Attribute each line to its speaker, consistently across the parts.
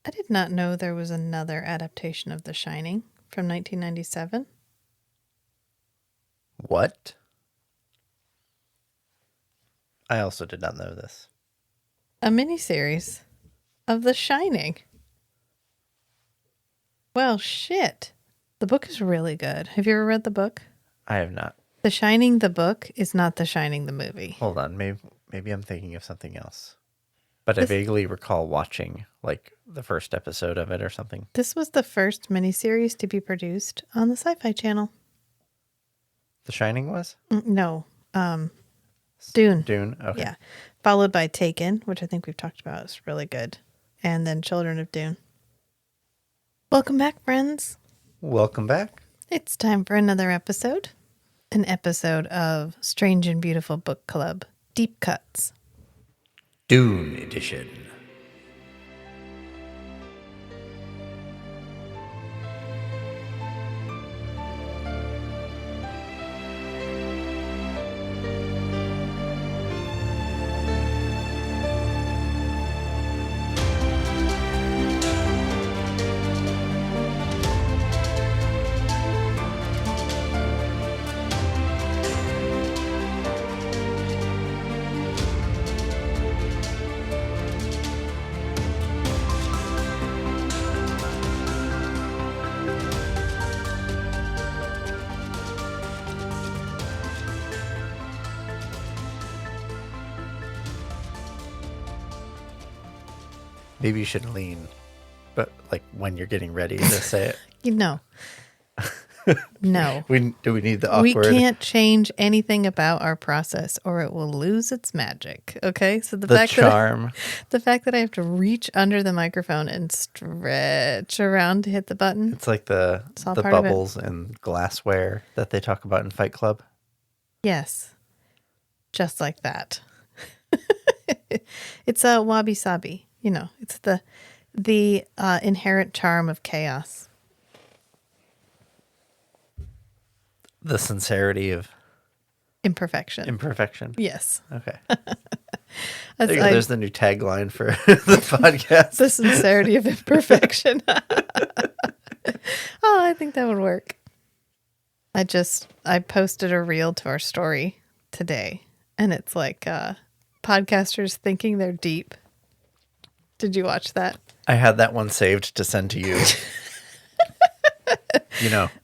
Speaker 1: I did not know there was another adaptation of The Shining from 1997.
Speaker 2: What? I also did not know this.
Speaker 1: A miniseries of The Shining. Well, shit. The book is really good. Have you ever read the book?
Speaker 2: I have not.
Speaker 1: The Shining, the book, is not The Shining, the movie.
Speaker 2: Hold on. Maybe I'm thinking of something else. But I vaguely recall watching, like, the first episode of it or something.
Speaker 1: This was the first miniseries to be produced on the Syfy channel.
Speaker 2: The Shining was?
Speaker 1: No. Dune.
Speaker 2: Dune? Okay.
Speaker 1: Yeah. Followed by Taken, which I think we've talked about. It's really good. And then Children of Dune. Welcome back, friends.
Speaker 2: Welcome back.
Speaker 1: It's time for another episode. An episode of Strange and Beautiful Book Club, Deep Cuts.
Speaker 2: Dune Edition. Maybe you should lean, but like when you're getting ready to say it.
Speaker 1: No.
Speaker 2: Do we need the awkward?
Speaker 1: We can't change anything about our process or it will lose its magic. Okay? So
Speaker 2: the charm.
Speaker 1: The fact that I have to reach under the microphone and stretch around to hit the button.
Speaker 2: It's like the bubbles and glassware that they talk about in Fight Club.
Speaker 1: Yes. Just like that. It's a wabi-sabi. You know, it's the inherent charm of chaos.
Speaker 2: The sincerity of
Speaker 1: imperfection. Yes.
Speaker 2: Okay. There's the new tagline for the podcast.
Speaker 1: The sincerity of imperfection. I think that would work. I posted a reel to our story today, and it's like podcasters thinking they're deep. Did you watch that?
Speaker 2: I had that one saved to send to you.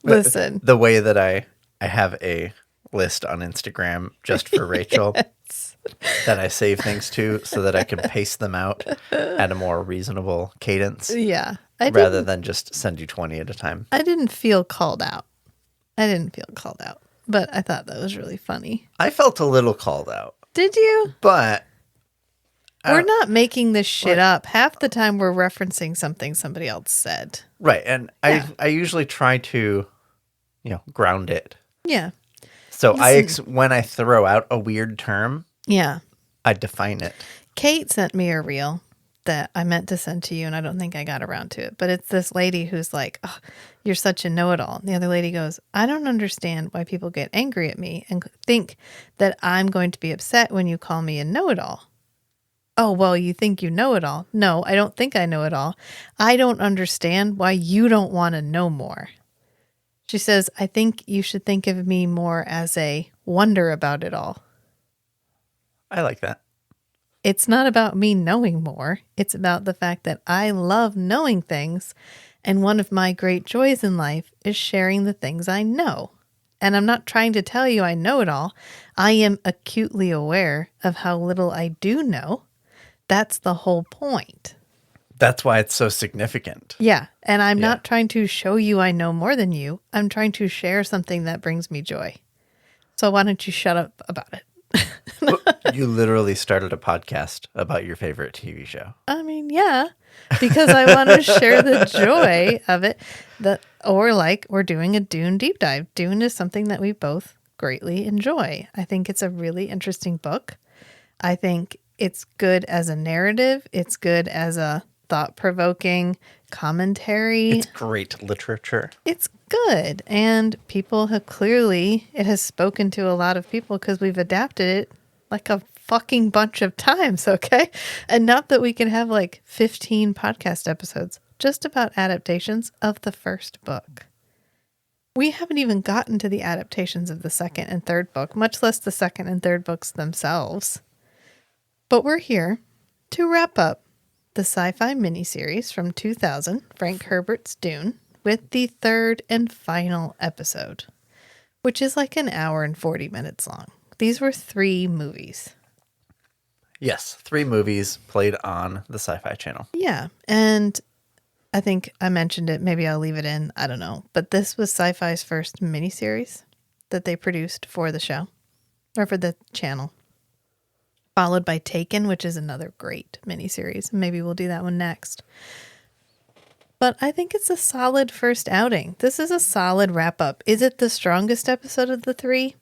Speaker 1: Listen.
Speaker 2: The way that I have a list on Instagram just for Rachel
Speaker 1: Yes.
Speaker 2: that I save things to so that I can pace them out at a more reasonable cadence.
Speaker 1: Yeah.
Speaker 2: Rather than just send you 20 at a time.
Speaker 1: I didn't feel called out. But I thought that was really funny.
Speaker 2: I felt a little called out.
Speaker 1: Did you?
Speaker 2: But
Speaker 1: we're not making this shit up. Half the time we're referencing something somebody else said.
Speaker 2: Right. And yeah. I usually try to, ground it.
Speaker 1: Yeah.
Speaker 2: So when I throw out a weird term,
Speaker 1: yeah,
Speaker 2: I define it.
Speaker 1: Kate sent me a reel that I meant to send to you, and I don't think I got around to it. But it's this lady who's like, oh, you're such a know-it-all. And the other lady goes, I don't understand why people get angry at me and think that I'm going to be upset when you call me a know-it-all. Oh, well, you think you know it all. No, I don't think I know it all. I don't understand why you don't want to know more. She says, I think you should think of me more as a wonder about it all.
Speaker 2: I like that.
Speaker 1: It's not about me knowing more. It's about the fact that I love knowing things. And one of my great joys in life is sharing the things I know. And I'm not trying to tell you I know it all. I am acutely aware of how little I do know. That's the whole point.
Speaker 2: That's why it's so significant.
Speaker 1: Yeah. And I'm not trying to show you I know more than you. I'm trying to share something that brings me joy. So why don't you shut up about it?
Speaker 2: You literally started a podcast about your favorite TV show.
Speaker 1: I mean, yeah, because I want to share the joy of it. We're doing a Dune deep dive. Dune is something that we both greatly enjoy. I think it's a really interesting book. I think it's good as a narrative. It's good as a thought-provoking commentary.
Speaker 2: It's great literature.
Speaker 1: It's good. And people have it has spoken to a lot of people because we've adapted it like a fucking bunch of times, okay? Enough that we can have like 15 podcast episodes just about adaptations of the first book. We haven't even gotten to the adaptations of the second and third book, much less the second and third books themselves. But we're here to wrap up the sci-fi miniseries from 2000, Frank Herbert's Dune, with the third and final episode, which is like an hour and 40 minutes long. These were 3 movies.
Speaker 2: Yes, 3 movies played on the Syfy channel.
Speaker 1: Yeah, and I think I mentioned it. Maybe I'll leave it in. I don't know. But this was Syfy's first miniseries that they produced for the show, or for the channel. Followed by Taken, which is another great miniseries. Maybe we'll do that one next. But I think it's a solid first outing. This is a solid wrap-up. Is it the strongest episode of the 3?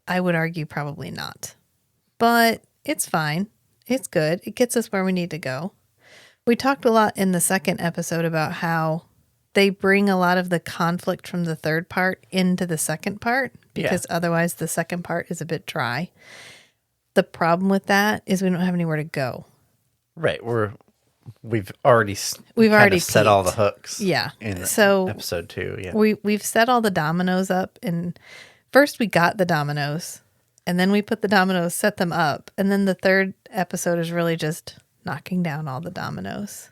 Speaker 1: I would argue probably not. But it's fine. It's good. It gets us where we need to go. We talked a lot in the second episode about how they bring a lot of the conflict from the third part into the second part, because otherwise the second part is a bit dry. The problem with that is we don't have anywhere to go.
Speaker 2: Right. We've already set all the hooks.
Speaker 1: Yeah.
Speaker 2: In
Speaker 1: so
Speaker 2: episode 2. Yeah.
Speaker 1: We've set all the dominoes up, and first we got the dominoes, and then we put the dominoes, set them up, and then the third episode is really just knocking down all the dominoes.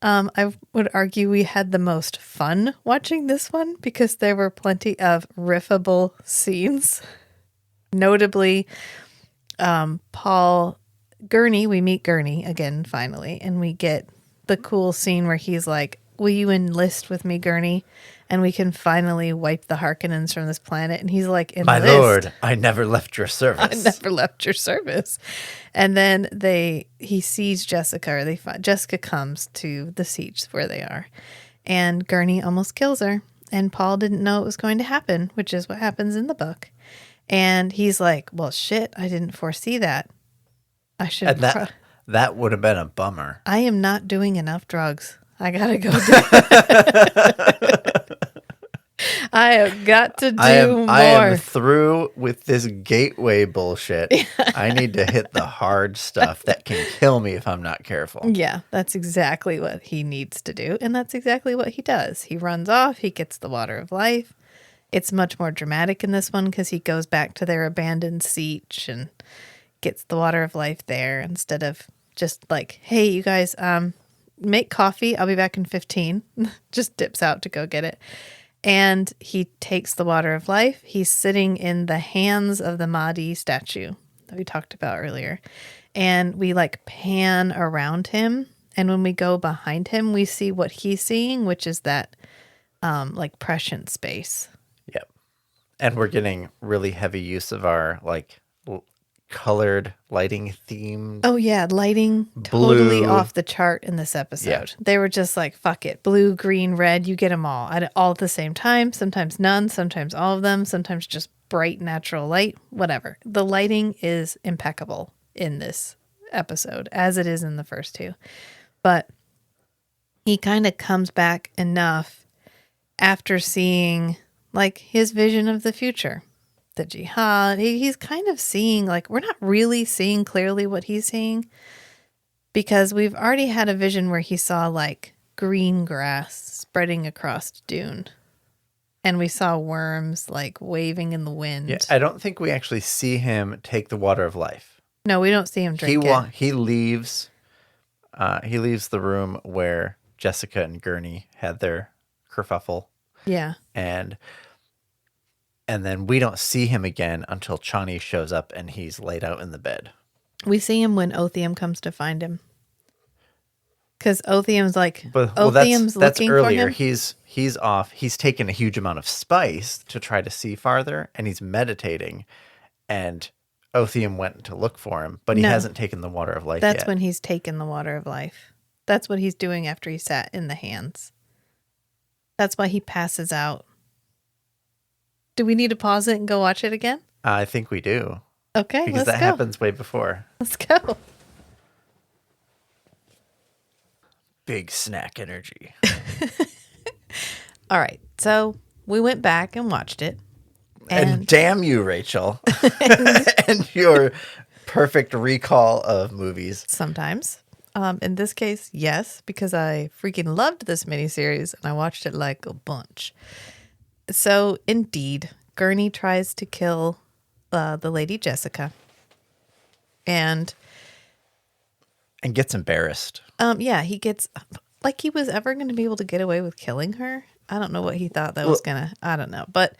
Speaker 1: I would argue we had the most fun watching this one because there were plenty of riffable scenes. Notably, Paul Gurney, we meet Gurney again finally, and we get the cool scene where he's like, "Will you enlist with me, Gurney? And we can finally wipe the Harkonnens from this planet." And he's like, "Enlist?
Speaker 2: My lord, I never left your service."
Speaker 1: I never left your service. And then he sees Jessica, or Jessica comes to the siege where they are, and Gurney almost kills her. And Paul didn't know it was going to happen, which is what happens in the book. And he's like, "Well, shit, I didn't foresee that. I should."
Speaker 2: And that would have been a bummer.
Speaker 1: I am not doing enough drugs. I gotta go do I have got to do more.
Speaker 2: I am through with this gateway bullshit. I need to hit the hard stuff that can kill me if I'm not careful.
Speaker 1: Yeah, that's exactly what he needs to do. And that's exactly what he does. He runs off. He gets the water of life. It's much more dramatic in this one because he goes back to their abandoned siege and gets the water of life there instead of just like, "Hey, you guys, make coffee. I'll be back in 15. Just dips out to go get it. And he takes the water of life. He's sitting in the hands of the Mahdi statue that we talked about earlier. And we like pan around him. And when we go behind him, we see what he's seeing, which is that like prescient space.
Speaker 2: Yep. And we're getting really heavy use of our like colored lighting themed.
Speaker 1: Oh yeah, lighting totally off the chart in this episode. Yeah. They were just like, fuck it, blue, green, red, you get them all at the same time. Sometimes none, sometimes all of them, sometimes just bright natural light, whatever. The lighting is impeccable in this episode, as it is in the first 2. But he kind of comes back enough after seeing like his vision of the future. The jihad, he's kind of seeing, like, we're not really seeing clearly what he's seeing because we've already had a vision where he saw like green grass spreading across Dune, and we saw worms like waving in the wind.
Speaker 2: Yeah, I don't think we actually see him take the water of life.
Speaker 1: No, we don't see him drink it.
Speaker 2: He leaves the room where Jessica and Gurney had their kerfuffle.
Speaker 1: Yeah.
Speaker 2: And then we don't see him again until Chani shows up and he's laid out in the bed.
Speaker 1: We see him when Othium comes to find him. Because Othium's like,
Speaker 2: that's
Speaker 1: looking
Speaker 2: earlier.
Speaker 1: for him.
Speaker 2: He's off. He's taken a huge amount of spice to try to see farther, and he's meditating. And Othium went to look for him, but he hasn't taken the water of life yet.
Speaker 1: That's when he's taken the water of life. That's what he's doing after he sat in the hands. That's why he passes out. Do we need to pause it and go watch it again?
Speaker 2: I think we do.
Speaker 1: Okay,
Speaker 2: because that happens way before.
Speaker 1: Let's go.
Speaker 2: Big snack energy.
Speaker 1: All right, so we went back and watched it.
Speaker 2: And damn you, Rachel. And your perfect recall of movies.
Speaker 1: Sometimes. In this case, yes, because I freaking loved this miniseries and I watched it like a bunch. So, indeed, Gurney tries to kill the lady Jessica. And
Speaker 2: gets embarrassed.
Speaker 1: yeah, he gets like he was ever going to be able to get away with killing her. I don't know what he thought that was going to, I don't know. But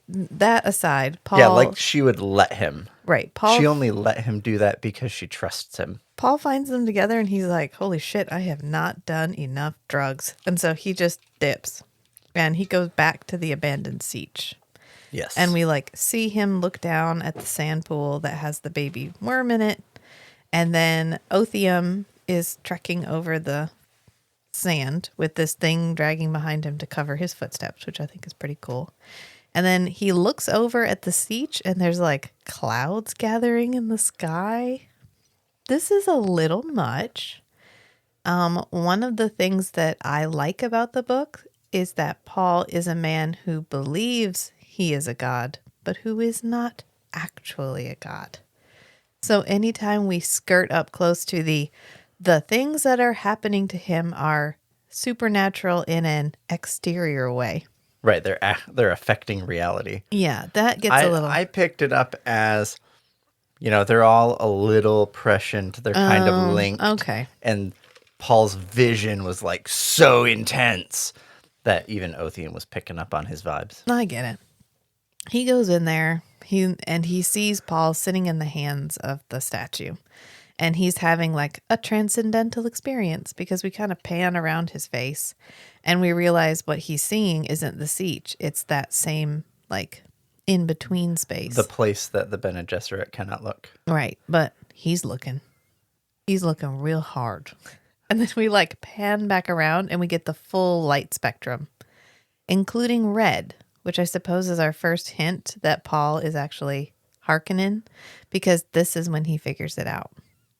Speaker 1: that aside, Paul.
Speaker 2: Yeah, like she would let him.
Speaker 1: Right. Paul.
Speaker 2: She only let him do that because she trusts him.
Speaker 1: Paul finds them together and he's like, holy shit, I have not done enough drugs. And so he just dips and he goes back to the abandoned siege.
Speaker 2: Yes.
Speaker 1: And we like see him look down at the sand pool that has the baby worm in it. And then Othium is trekking over the sand with this thing dragging behind him to cover his footsteps, which I think is pretty cool. And then he looks over at the siege and there's like clouds gathering in the sky. This is a little much. One of the things that I like about the book is that Paul is a man who believes he is a god, but who is not actually a god. So anytime we skirt up close to the things that are happening to him are supernatural in an exterior way.
Speaker 2: Right, they're affecting reality.
Speaker 1: Yeah, that gets a little.
Speaker 2: I picked it up as, they're all a little prescient. They're kind of linked.
Speaker 1: Okay.
Speaker 2: And Paul's vision was like so intense that even Othium was picking up on his vibes.
Speaker 1: I get it. He goes in there, he sees Paul sitting in the hands of the statue. And he's having like a transcendental experience because we kind of pan around his face and we realize what he's seeing isn't the siege. It's that same like in between space.
Speaker 2: The place that the Bene Gesserit cannot look.
Speaker 1: Right. But he's looking real hard. And then we like pan back around and we get the full light spectrum, including red, which I suppose is our first hint that Paul is actually Harkonnen, because this is when he figures it out.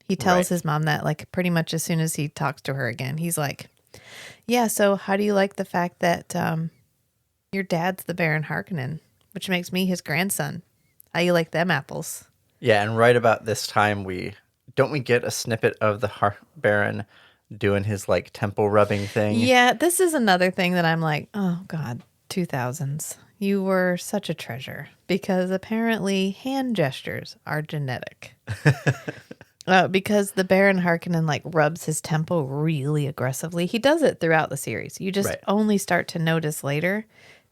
Speaker 1: He tells his mom that like pretty much as soon as he talks to her again. He's like, yeah, so how do you like the fact that your dad's the Baron Harkonnen, which makes me his grandson? How you like them apples?
Speaker 2: Yeah, and right about this time we get a snippet of the Baron doing his like temple rubbing thing.
Speaker 1: Yeah, this is another thing that I'm like, oh God, 2000s. You were such a treasure because apparently hand gestures are genetic. Because the Baron Harkonnen like rubs his temple really aggressively. He does it throughout the series. You just only start to notice later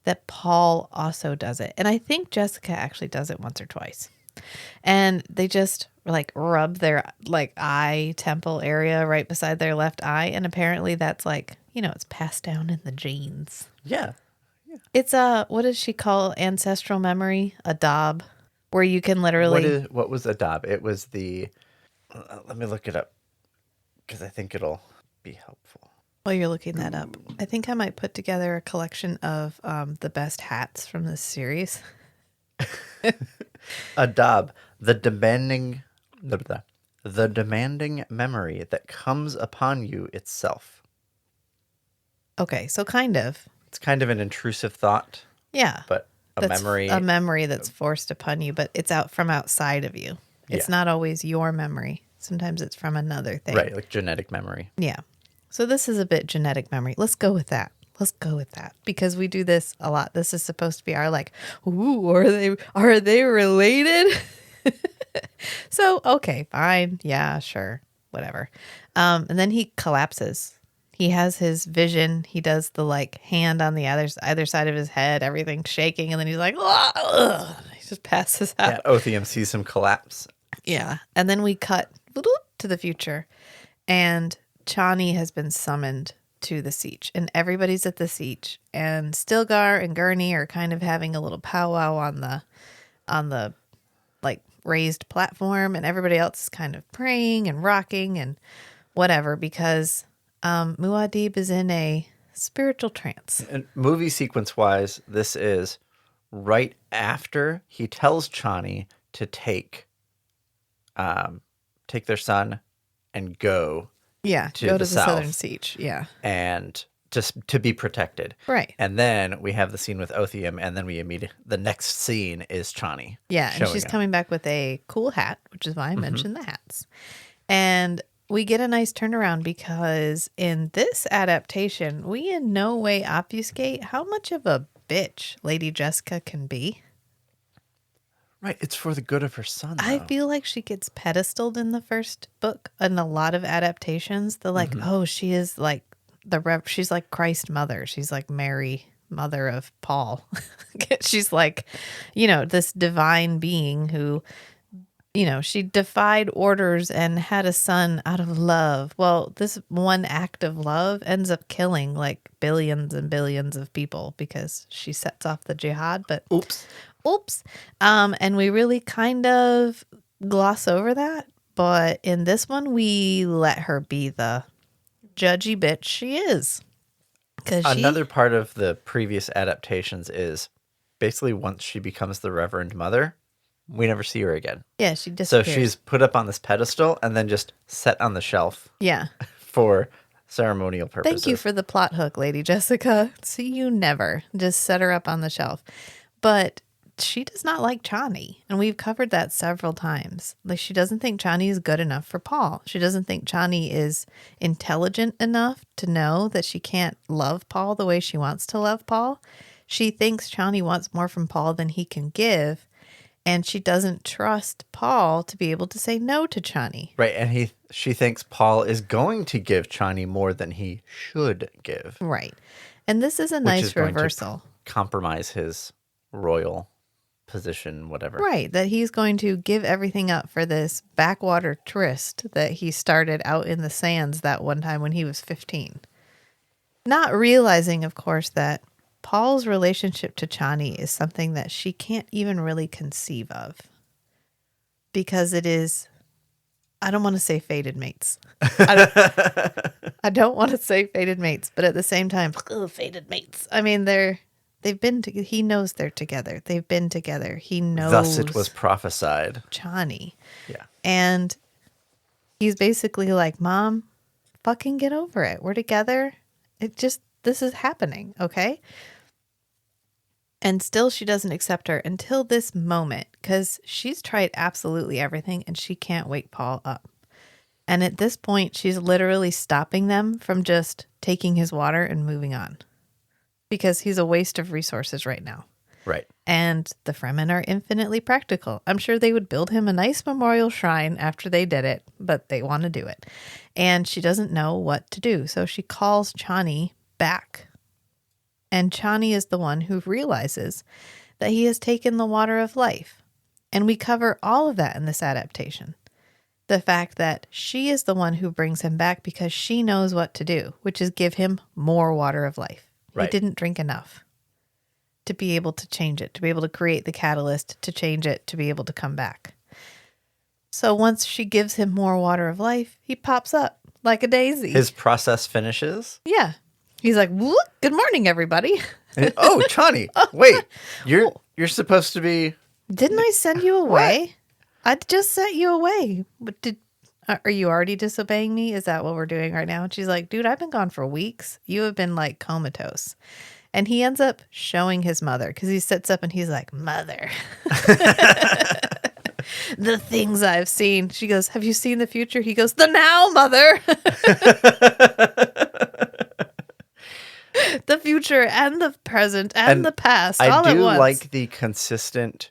Speaker 1: that Paul also does it. And I think Jessica actually does it once or twice. And they just like rub their like eye temple area right beside their left eye. And apparently that's like, it's passed down in the genes.
Speaker 2: Yeah.
Speaker 1: It's what does she call ancestral memory? A dob, where you can literally.
Speaker 2: What was a dob? It was the. Let me look it up because I think it'll be helpful.
Speaker 1: While you're looking that up, I think I might put together a collection of the best hats from this series.
Speaker 2: A dob, the demanding memory that comes upon you itself.
Speaker 1: Okay, so kind of.
Speaker 2: It's kind of an intrusive thought.
Speaker 1: Yeah.
Speaker 2: But a memory
Speaker 1: that's forced upon you, but it's out from outside of you. It's not always your memory. Sometimes it's from another thing.
Speaker 2: Right, like genetic memory.
Speaker 1: Yeah. So this is a bit genetic memory. Let's go with that. Because we do this a lot. This is supposed to be our like, ooh, are they related? So, okay, fine. Yeah, sure. Whatever. And then he collapses. He has his vision. He does the like hand on the either side of his head, everything shaking, and then he's like, ugh, he just passes out.
Speaker 2: Yeah, Othium sees him collapse.
Speaker 1: Yeah. And then we cut to the future. And Chani has been summoned to the siege. And everybody's at the siege. And Stilgar and Gurney are kind of having a little powwow on the like raised platform. And everybody else is kind of praying and rocking and whatever because Muad'Dib is in a spiritual trance.
Speaker 2: And movie sequence wise, this is right after he tells Chani to take their son and go
Speaker 1: to the southern siege. Yeah.
Speaker 2: And just to be protected.
Speaker 1: Right.
Speaker 2: And then we have the scene with Otheum, and then the next scene is Chani.
Speaker 1: Yeah, and
Speaker 2: showing
Speaker 1: she's
Speaker 2: up.
Speaker 1: coming back with a cool hat, which is why I mentioned the hats. And we get a nice turnaround because in this adaptation, we in no way obfuscate how much of a bitch Lady Jessica can be.
Speaker 2: Right, it's for the good of her son, though.
Speaker 1: I feel like she gets pedestaled in the first book in a lot of adaptations. They're like, oh, she is like she's like Christ mother. She's like Mary, mother of Paul. She's like, this divine being who, she defied orders and had a son out of love. Well, this one act of love ends up killing like billions and billions of people because she sets off the jihad. But
Speaker 2: Oops.
Speaker 1: And we really kind of gloss over that. But in this one, we let her be the judgy bitch she is.
Speaker 2: Another part of the previous adaptations is basically once she becomes the Reverend Mother, we never see her again.
Speaker 1: Yeah, she disappears.
Speaker 2: So she's put up on this pedestal and then just set on the shelf.
Speaker 1: Yeah.
Speaker 2: For ceremonial purposes.
Speaker 1: Thank you for the plot hook, Lady Jessica. See you never. Just set her up on the shelf. But she does not like Chani, and we've covered that several times. Like, she doesn't think Chani is good enough for Paul. She doesn't think Chani is intelligent enough to know that she can't love Paul the way she wants to love Paul. She thinks Chani wants more from Paul than he can give, and she doesn't trust Paul to be able to say no to Chani.
Speaker 2: Right, and she thinks Paul is going to give Chani more than he should give.
Speaker 1: Right. And this is a nice reversal.
Speaker 2: Compromise his royal position, whatever.
Speaker 1: Right, that he's going to give everything up for this backwater tryst that he started out in the sands that one time when he was 15. Not realizing, of course, that Paul's relationship to Chani is something that she can't even really conceive of. Because it is, I don't want to say fated mates. I don't want to say fated mates, but at the same time, fated mates. I mean, he knows they're together. They've been together. He knows.
Speaker 2: Thus it was prophesied.
Speaker 1: Chani.
Speaker 2: Yeah.
Speaker 1: And he's basically like, Mom, fucking get over it. We're together. This is happening, okay? And still she doesn't accept her until this moment because she's tried absolutely everything and she can't wake Paul up. And at this point, she's literally stopping them from just taking his water and moving on. Because he's a waste of resources right now.
Speaker 2: Right.
Speaker 1: And the Fremen are infinitely practical. I'm sure they would build him a nice memorial shrine after they did it, but they want to do it. And she doesn't know what to do. So she calls Chani back. And Chani is the one who realizes that he has taken the water of life. And we cover all of that in this adaptation. The fact that she is the one who brings him back because she knows what to do, which is give him more water of life. Right. He didn't drink enough to be able to change it, to be able to create the catalyst, to change it, to be able to come back. So once she gives him more water of life, he pops up like a daisy.
Speaker 2: His process finishes?
Speaker 1: Yeah. He's like, "Whoop, good morning, everybody."
Speaker 2: Oh, Chani, wait, you're supposed to be...
Speaker 1: Didn't I send you away? I just sent you away. But are you already disobeying me? Is that what we're doing right now? And she's like, dude, I've been gone for weeks. You have been like comatose. And he ends up showing his mother because he sits up and he's like, Mother, the things I've seen. She goes, have you seen the future? He goes, the now, Mother. The future and the present and the past all at once.
Speaker 2: I do like the consistent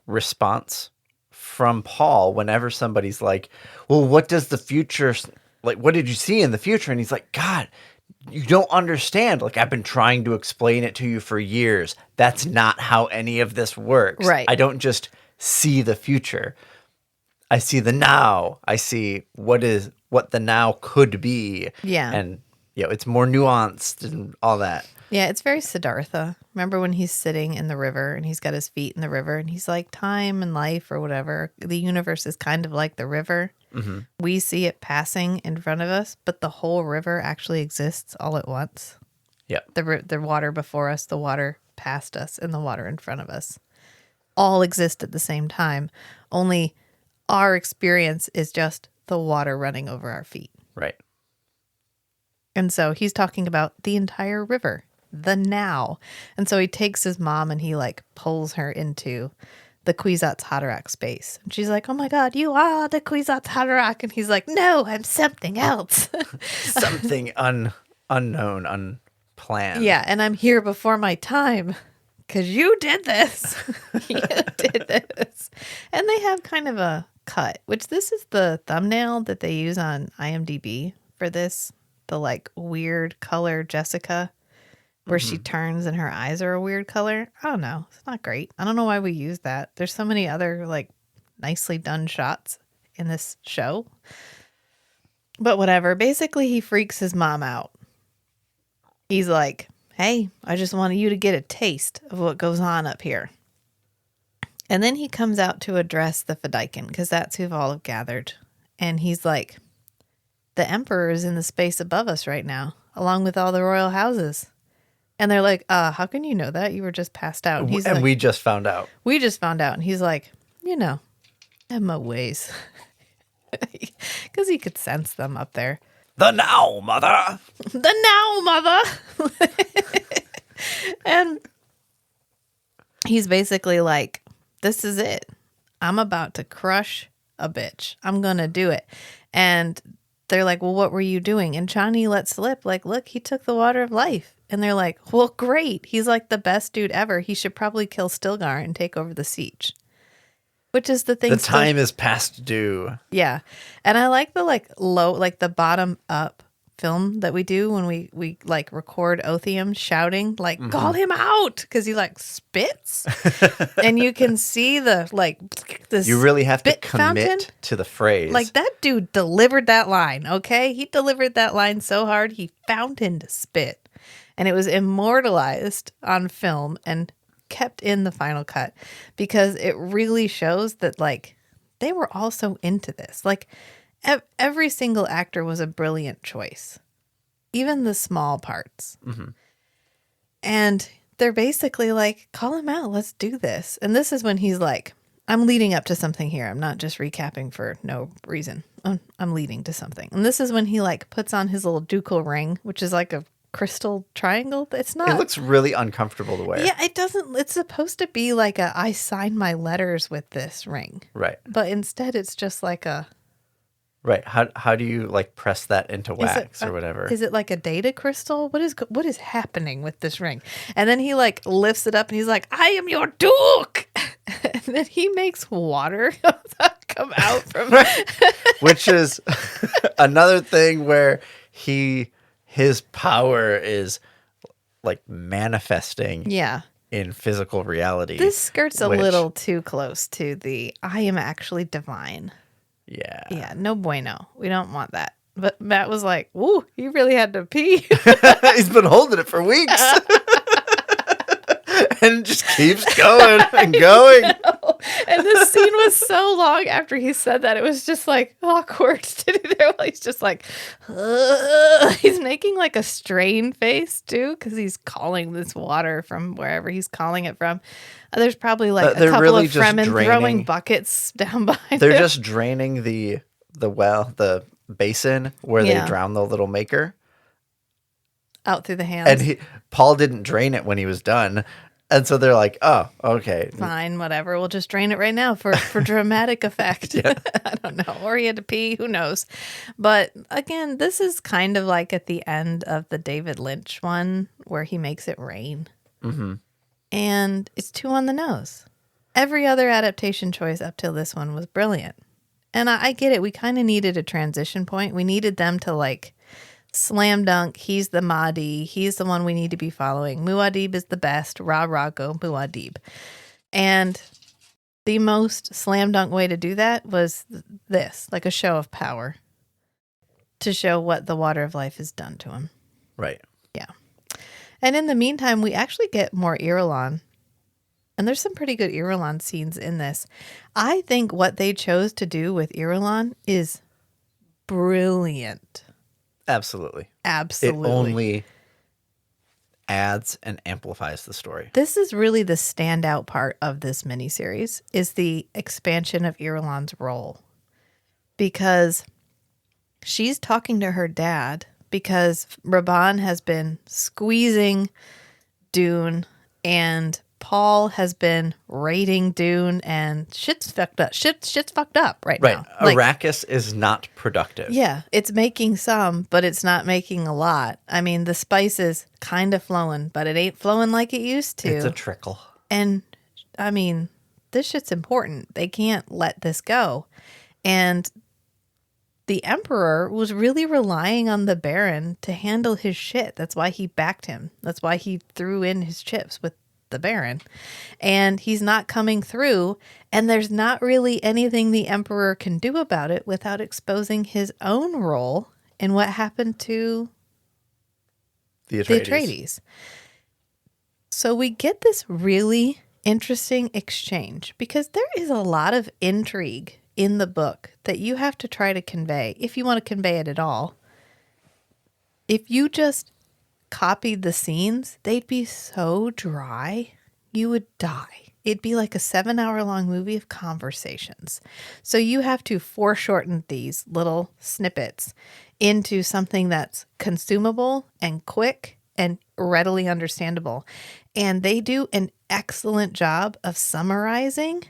Speaker 2: response from Paul whenever somebody's like, well, what does the future, what did you see in the future? And he's like, God, you don't understand. I've been trying to explain it to you for years. That's not how any of this works.
Speaker 1: Right.
Speaker 2: I don't just see the future. I see the now. I see what the now could be.
Speaker 1: Yeah.
Speaker 2: And it's more nuanced and all that.
Speaker 1: Yeah, it's very Siddhartha. Remember when he's sitting in the river and he's got his feet in the river and he's like, time and life or whatever. The universe is kind of like the river. Mm-hmm. We see it passing in front of us, but the whole river actually exists all at once.
Speaker 2: Yeah.
Speaker 1: The water before us, the water past us, and the water in front of us all exist at the same time. Only our experience is just the water running over our feet.
Speaker 2: Right.
Speaker 1: And so he's talking about the entire river, the now. And so he takes his mom and he like pulls her into the Kwisatz Haderach space. And she's like, oh my God, you are the Kwisatz Haderach. And he's like, no, I'm something else.
Speaker 2: Something unknown, unplanned.
Speaker 1: Yeah, and I'm here before my time because you did this. You did this. And they have kind of a cut, which this is the thumbnail that they use on IMDb for this. The like weird color Jessica, where she turns and her eyes are a weird color. I don't know. It's not great. I don't know why we use that. There's so many other like nicely done shots in this show. But whatever. Basically, he freaks his mom out. He's like, hey, I just wanted you to get a taste of what goes on up here. And then he comes out to address the Fedaykin, because that's who've all have gathered. And he's like, the emperor is in the space above us right now, along with all the royal houses. And they're like, how can you know that? You were just passed out. And he's like,
Speaker 2: we just found out.
Speaker 1: We just found out. And he's like, I have my ways. Because he could sense them up there.
Speaker 2: The now, mother.
Speaker 1: The now, mother. And he's basically like, this is it. I'm about to crush a bitch. I'm going to do it. And they're like, well, what were you doing? And Chani let slip, like, look, he took the water of life. And they're like, well, great. He's like the best dude ever. He should probably kill Stilgar and take over the siege. Which is the thing.
Speaker 2: The time is past due.
Speaker 1: Yeah. And I like the like low, like the bottom up film that we do when we like record Othium shouting, like, call him out. Because he like spits. And you can see the like this.
Speaker 2: You really have to commit
Speaker 1: fountain.
Speaker 2: To the phrase.
Speaker 1: Like that dude delivered that line. Okay. He delivered that line so hard he fountained spit. And it was immortalized on film and kept in the final cut because it really shows that like they were all so into this. Like every single actor was a brilliant choice, even the small parts. And they're basically like, call him out. Let's do this. And this is when he's like, I'm leading up to something here. I'm not just recapping for no reason. I'm leading to something. And this is when he like puts on his little ducal ring, which is like a crystal triangle. It's not.
Speaker 2: It looks really uncomfortable to wear.
Speaker 1: Yeah, it doesn't. It's supposed to be like a I sign my letters with this ring.
Speaker 2: Right.
Speaker 1: But instead it's just like a.
Speaker 2: Right. How do you like press that into wax or whatever?
Speaker 1: Is it like a data crystal? What is happening with this ring? And then he like lifts it up and he's like, I am your duke. And then he makes water come out from
Speaker 2: Which is another thing where his power is like manifesting in physical reality.
Speaker 1: This skirts a little too close to the I am actually divine.
Speaker 2: Yeah.
Speaker 1: Yeah, no bueno. We don't want that. But Matt was like, ooh, he really had to pee.
Speaker 2: He's been holding it for weeks. And it just keeps going and going.
Speaker 1: And this scene was so long after he said that. It was just like awkward to do there. He's just like, he's making like a strain face too, because he's calling this water from wherever he's calling it from. There's probably like a couple of Fremen throwing buckets down behind
Speaker 2: They're
Speaker 1: him.
Speaker 2: just draining the the basin where they drown the little maker.
Speaker 1: Out through the hands.
Speaker 2: And Paul didn't drain it when he was done. And so they're like, oh, okay.
Speaker 1: Fine, whatever. We'll just drain it right now for dramatic effect. I don't know. Or he had to pee. Who knows? But again, this is kind of like at the end of the David Lynch one where he makes it rain.
Speaker 2: Mm-hmm.
Speaker 1: And it's too on the nose. Every other adaptation choice up till this one was brilliant. And I get it. We kind of needed a transition point. We needed them to like slam dunk. He's the Mahdi. He's the one we need to be following. Muad'Dib is the best. Rah, rah, go Muad'Dib. And the most slam dunk way to do that was this, like a show of power to show what the water of life has done to him.
Speaker 2: Right.
Speaker 1: Yeah. And in the meantime, we actually get more Irulan. And there's some pretty good Irulan scenes in this. I think what they chose to do with Irulan is brilliant.
Speaker 2: Absolutely.
Speaker 1: Absolutely.
Speaker 2: It only adds and amplifies the story.
Speaker 1: This is really the standout part of this miniseries is the expansion of Irulan's role. Because she's talking to her dad because Raban has been squeezing Dune and Paul has been raiding Dune and shit's fucked up. Shit's fucked up right now.
Speaker 2: Arrakis is not productive.
Speaker 1: Yeah, it's making some, but it's not making a lot. I mean, the spice is kind of flowing, but it ain't flowing like it used to.
Speaker 2: It's a trickle.
Speaker 1: And I mean, this shit's important. They can't let this go. And the Emperor was really relying on the Baron to handle his shit. That's why he backed him. That's why he threw in his chips with the Baron. And he's not coming through. And there's not really anything the Emperor can do about it without exposing his own role in what happened to
Speaker 2: The
Speaker 1: the Atreides. So we get this really interesting exchange because there is a lot of intrigue in the book that you have to try to convey if you want to convey it at all. If you just copied the scenes, they'd be so dry, you would die. It'd be like a 7-hour-long movie of conversations. So you have to foreshorten these little snippets into something that's consumable and quick and readily understandable. And they do an excellent job of summarizing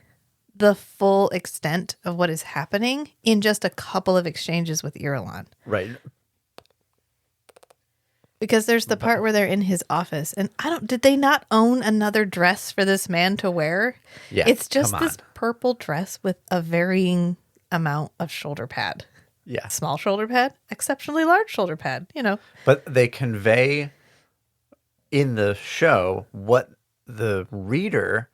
Speaker 1: the full extent of what is happening in just a couple of exchanges with Irulan.
Speaker 2: Right.
Speaker 1: Because there's the part where they're in his office and did they not own another dress for this man to wear?
Speaker 2: Yeah.
Speaker 1: It's just this purple dress with a varying amount of shoulder pad.
Speaker 2: Yeah.
Speaker 1: Small shoulder pad, exceptionally large shoulder pad,
Speaker 2: But they convey in the show what the reader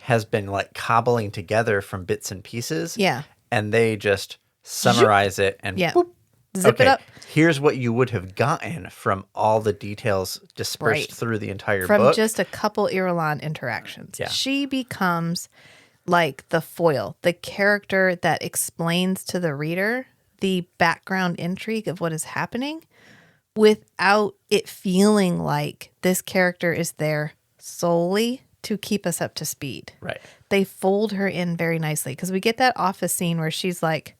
Speaker 2: has been like cobbling together from bits and pieces.
Speaker 1: Yeah.
Speaker 2: And they just summarize it and boop.
Speaker 1: Zip it up.
Speaker 2: Here's what you would have gotten from all the details dispersed through the entire book.
Speaker 1: From just a couple Irulan interactions.
Speaker 2: Yeah.
Speaker 1: She becomes like the foil, the character that explains to the reader the background intrigue of what is happening without it feeling like this character is there solely to keep us up to speed.
Speaker 2: Right.
Speaker 1: They fold her in very nicely because we get that office scene where he's like,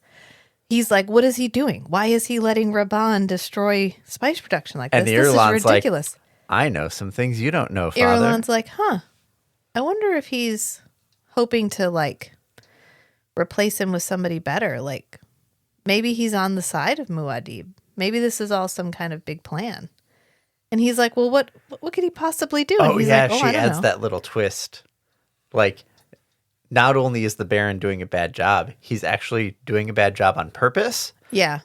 Speaker 1: what is he doing? Why is he letting Raban destroy spice production like
Speaker 2: And
Speaker 1: this? This is
Speaker 2: Irulan's
Speaker 1: ridiculous.
Speaker 2: I know some things you don't know, Father.
Speaker 1: Irulan's like, I wonder if he's hoping to replace him with somebody better. Like maybe he's on the side of Muad'Dib. Maybe this is all some kind of big plan. And he's like, well, what could he possibly do? And
Speaker 2: Oh,
Speaker 1: he's
Speaker 2: yeah,
Speaker 1: like,
Speaker 2: she
Speaker 1: I don't
Speaker 2: adds
Speaker 1: know.
Speaker 2: that little twist. Like, not only is the Baron doing a bad job, he's actually doing a bad job on purpose.
Speaker 1: Yeah.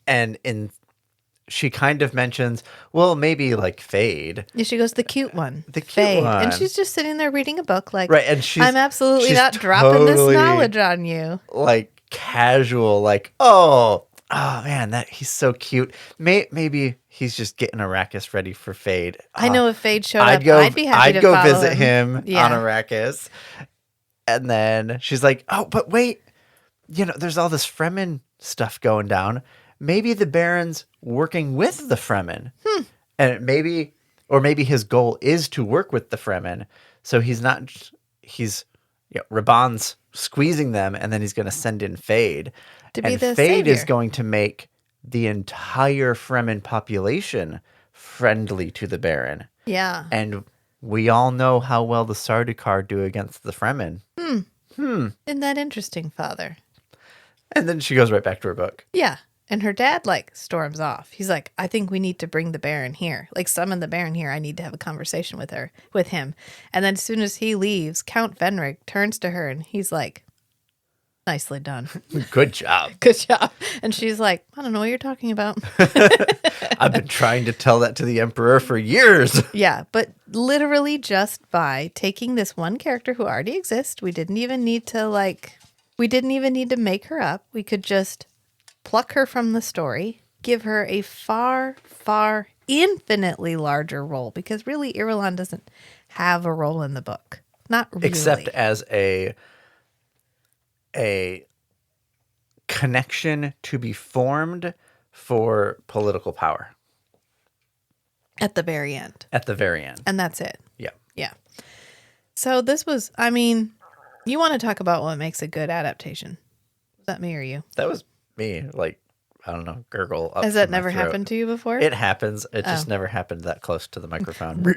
Speaker 2: And she kind of mentions, well, maybe like Fade.
Speaker 1: Yeah, she goes, the cute one.
Speaker 2: The cute
Speaker 1: Fade.
Speaker 2: one.
Speaker 1: And she's just sitting there reading a book like,
Speaker 2: Right, and she's
Speaker 1: I'm absolutely
Speaker 2: she's
Speaker 1: not dropping this
Speaker 2: totally,
Speaker 1: knowledge on you.
Speaker 2: Like, casual, like, oh man, he's so cute. Maybe he's just getting Arrakis ready for Fade.
Speaker 1: I know if Fade showed
Speaker 2: I'd
Speaker 1: up, I'd be happy to
Speaker 2: go
Speaker 1: follow
Speaker 2: visit him on
Speaker 1: Yeah.
Speaker 2: Arrakis. And then she's like, oh, but wait, there's all this Fremen stuff going down. Maybe the Baron's working with the Fremen. And maybe his goal is to work with the Fremen. So Raban's squeezing them and then he's going to send in Fade.
Speaker 1: To be
Speaker 2: and
Speaker 1: the
Speaker 2: Fade
Speaker 1: savior.
Speaker 2: is going to make the entire Fremen population friendly to the Baron.
Speaker 1: Yeah.
Speaker 2: And we all know how well the Sardaukar do against the Fremen.
Speaker 1: Isn't that interesting, Father?
Speaker 2: And then she goes right back to her book.
Speaker 1: Yeah. And her dad, storms off. He's like, I think we need to bring the Baron here. Summon the Baron here. I need to have a conversation with him. And then as soon as he leaves, Count Fenric turns to her and he's like, nicely done.
Speaker 2: Good job.
Speaker 1: Good job. And she's like, I don't know what you're talking about.
Speaker 2: I've been trying to tell that to the Emperor for years.
Speaker 1: Yeah, but literally just by taking this one character who already exists, we didn't even need to make her up. We could just pluck her from the story, give her a far, far, infinitely larger role, because really Irulan doesn't have a role in the book. Not really.
Speaker 2: Except as a connection to be formed for political power.
Speaker 1: At the very end.
Speaker 2: At the very end.
Speaker 1: And that's it.
Speaker 2: Yeah.
Speaker 1: Yeah. So this was, you want to talk about what makes a good adaptation. Was that me or you?
Speaker 2: That was me, I don't know, gurgle up
Speaker 1: Has that
Speaker 2: from my
Speaker 1: never
Speaker 2: throat.
Speaker 1: happened to you before?
Speaker 2: It happens. It just never happened that close to the microphone.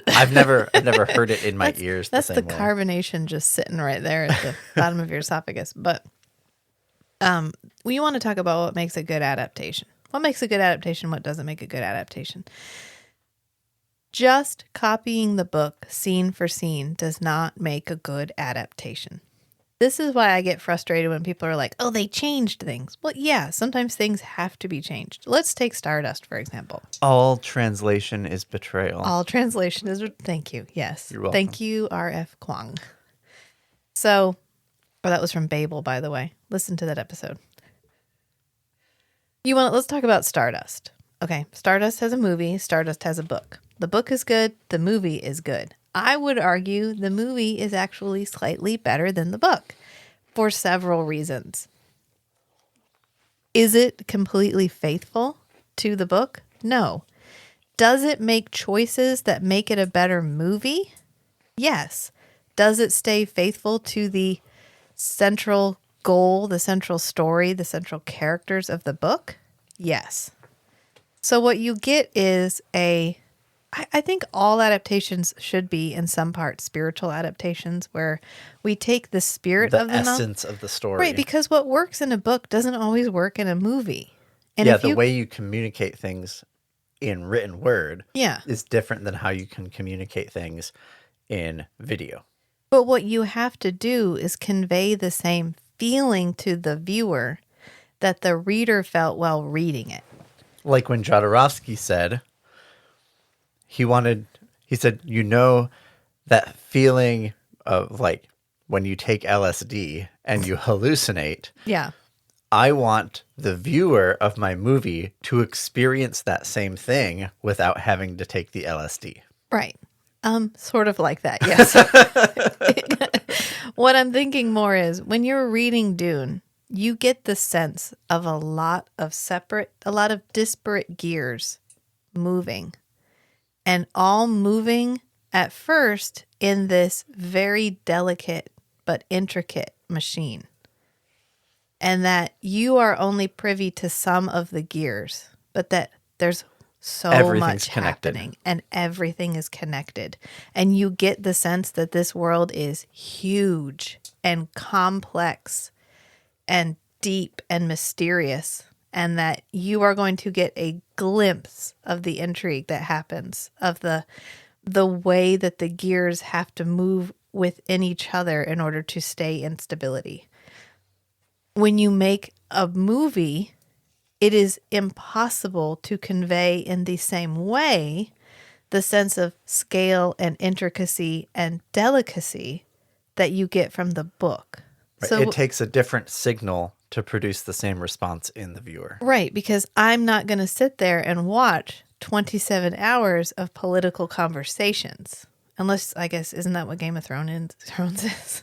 Speaker 2: I've never heard it in my ears the
Speaker 1: That's the
Speaker 2: same way.
Speaker 1: carbonation just sitting right there at the bottom of your esophagus. But we want to talk about what makes a good adaptation. What makes a good adaptation? What doesn't make a good adaptation? Just copying the book scene for scene does not make a good adaptation. This is why I get frustrated when people are like, oh, they changed things. Well, yeah, sometimes things have to be changed. Let's take Stardust, for example.
Speaker 2: All translation is betrayal.
Speaker 1: All translation is... Thank you. Yes.
Speaker 2: You're welcome.
Speaker 1: Thank you, R.F. Kuang. So, that was from Babel, by the way. Listen to that episode. Let's talk about Stardust. Okay, Stardust has a movie. Stardust has a book. The book is good. The movie is good. I would argue the movie is actually slightly better than the book for several reasons. Is it completely faithful to the book? No. Does it make choices that make it a better movie? Yes. Does it stay faithful to the central goal, the central story, the central characters of the book? Yes. So what you get is I think all adaptations should be, in some part, spiritual adaptations where we take the spirit of the
Speaker 2: essence of the story.
Speaker 1: Right, because what works in a book doesn't always work in a movie. And
Speaker 2: yeah, the way you communicate things in written word is different than how you can communicate things in video.
Speaker 1: But what you have to do is convey the same feeling to the viewer that the reader felt while reading it.
Speaker 2: Like when Jodorowsky said... He said, you know, that feeling of like when you take LSD and you hallucinate.
Speaker 1: Yeah.
Speaker 2: I want the viewer of my movie to experience that same thing without having to take the LSD.
Speaker 1: Right. Sort of like that. Yes. What I'm thinking more is when you're reading Dune, you get the sense of a lot of disparate gears moving. And all moving at first in this very delicate but intricate machine. And that you are only privy to some of the gears, but that there's so much happening and everything is connected. And you get the sense that this world is huge and complex and deep and mysterious. And that you are going to get a glimpse of the intrigue that happens, of the way that the gears have to move within each other in order to stay in stability. When you make a movie, it is impossible to convey in the same way the sense of scale and intricacy and delicacy that you get from the book.
Speaker 2: Right.
Speaker 1: So
Speaker 2: it takes a different signal to produce the same response in the viewer.
Speaker 1: Right, because I'm not going to sit there and watch 27 hours of political conversations. Unless, I guess, isn't that what Game of Thrones is?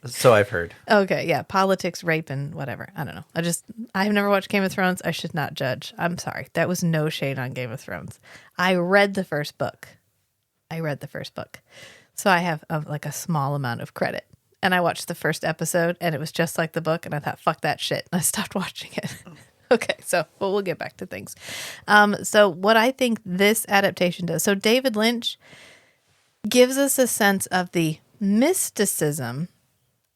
Speaker 2: So I've heard.
Speaker 1: Okay, yeah, politics, rape, and whatever. I don't know. I've never watched Game of Thrones. I should not judge. I'm sorry. That was no shade on Game of Thrones. I read the first book. So I have like a small amount of credit. And I watched the first episode, and it was just like the book, and I thought, fuck that shit, and I stopped watching it. Okay, we'll get back to things. So what I think this adaptation does, so David Lynch gives us a sense of the mysticism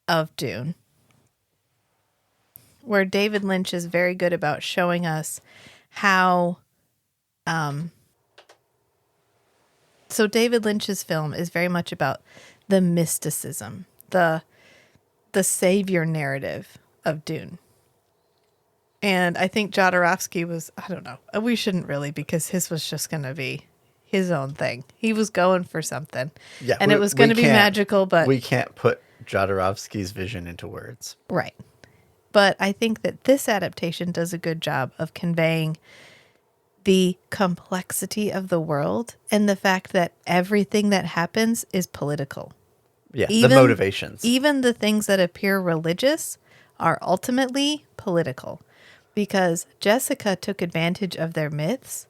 Speaker 1: of Dune, where David Lynch is very good about showing us how... So David Lynch's film is very much about the mysticism, the savior narrative of Dune. And I think Jodorowsky was, I don't know, we shouldn't really, because his was just going to be his own thing. He was going for something. Yeah, and it was going to be magical, but...
Speaker 2: We can't put Jodorowsky's vision into words.
Speaker 1: Right. But I think that this adaptation does a good job of conveying the complexity of the world and the fact that everything that happens is political.
Speaker 2: Yeah, the motivations.
Speaker 1: Even the things that appear religious are ultimately political, because Jessica took advantage of their myths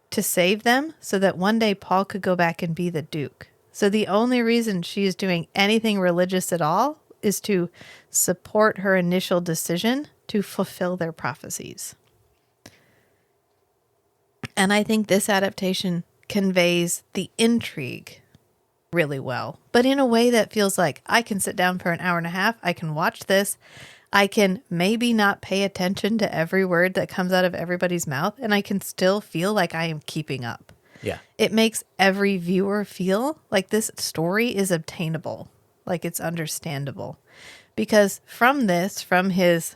Speaker 1: to save them so that one day Paul could go back and be the Duke. So the only reason she is doing anything religious at all is to support her initial decision to fulfill their prophecies. And I think this adaptation conveys the intrigue really well, but in a way that feels like I can sit down for an hour and a half. I can watch this. I can maybe not pay attention to every word that comes out of everybody's mouth, and I can still feel like I am keeping up.
Speaker 2: Yeah.
Speaker 1: It makes every viewer feel like this story is obtainable, like it's understandable. Because from his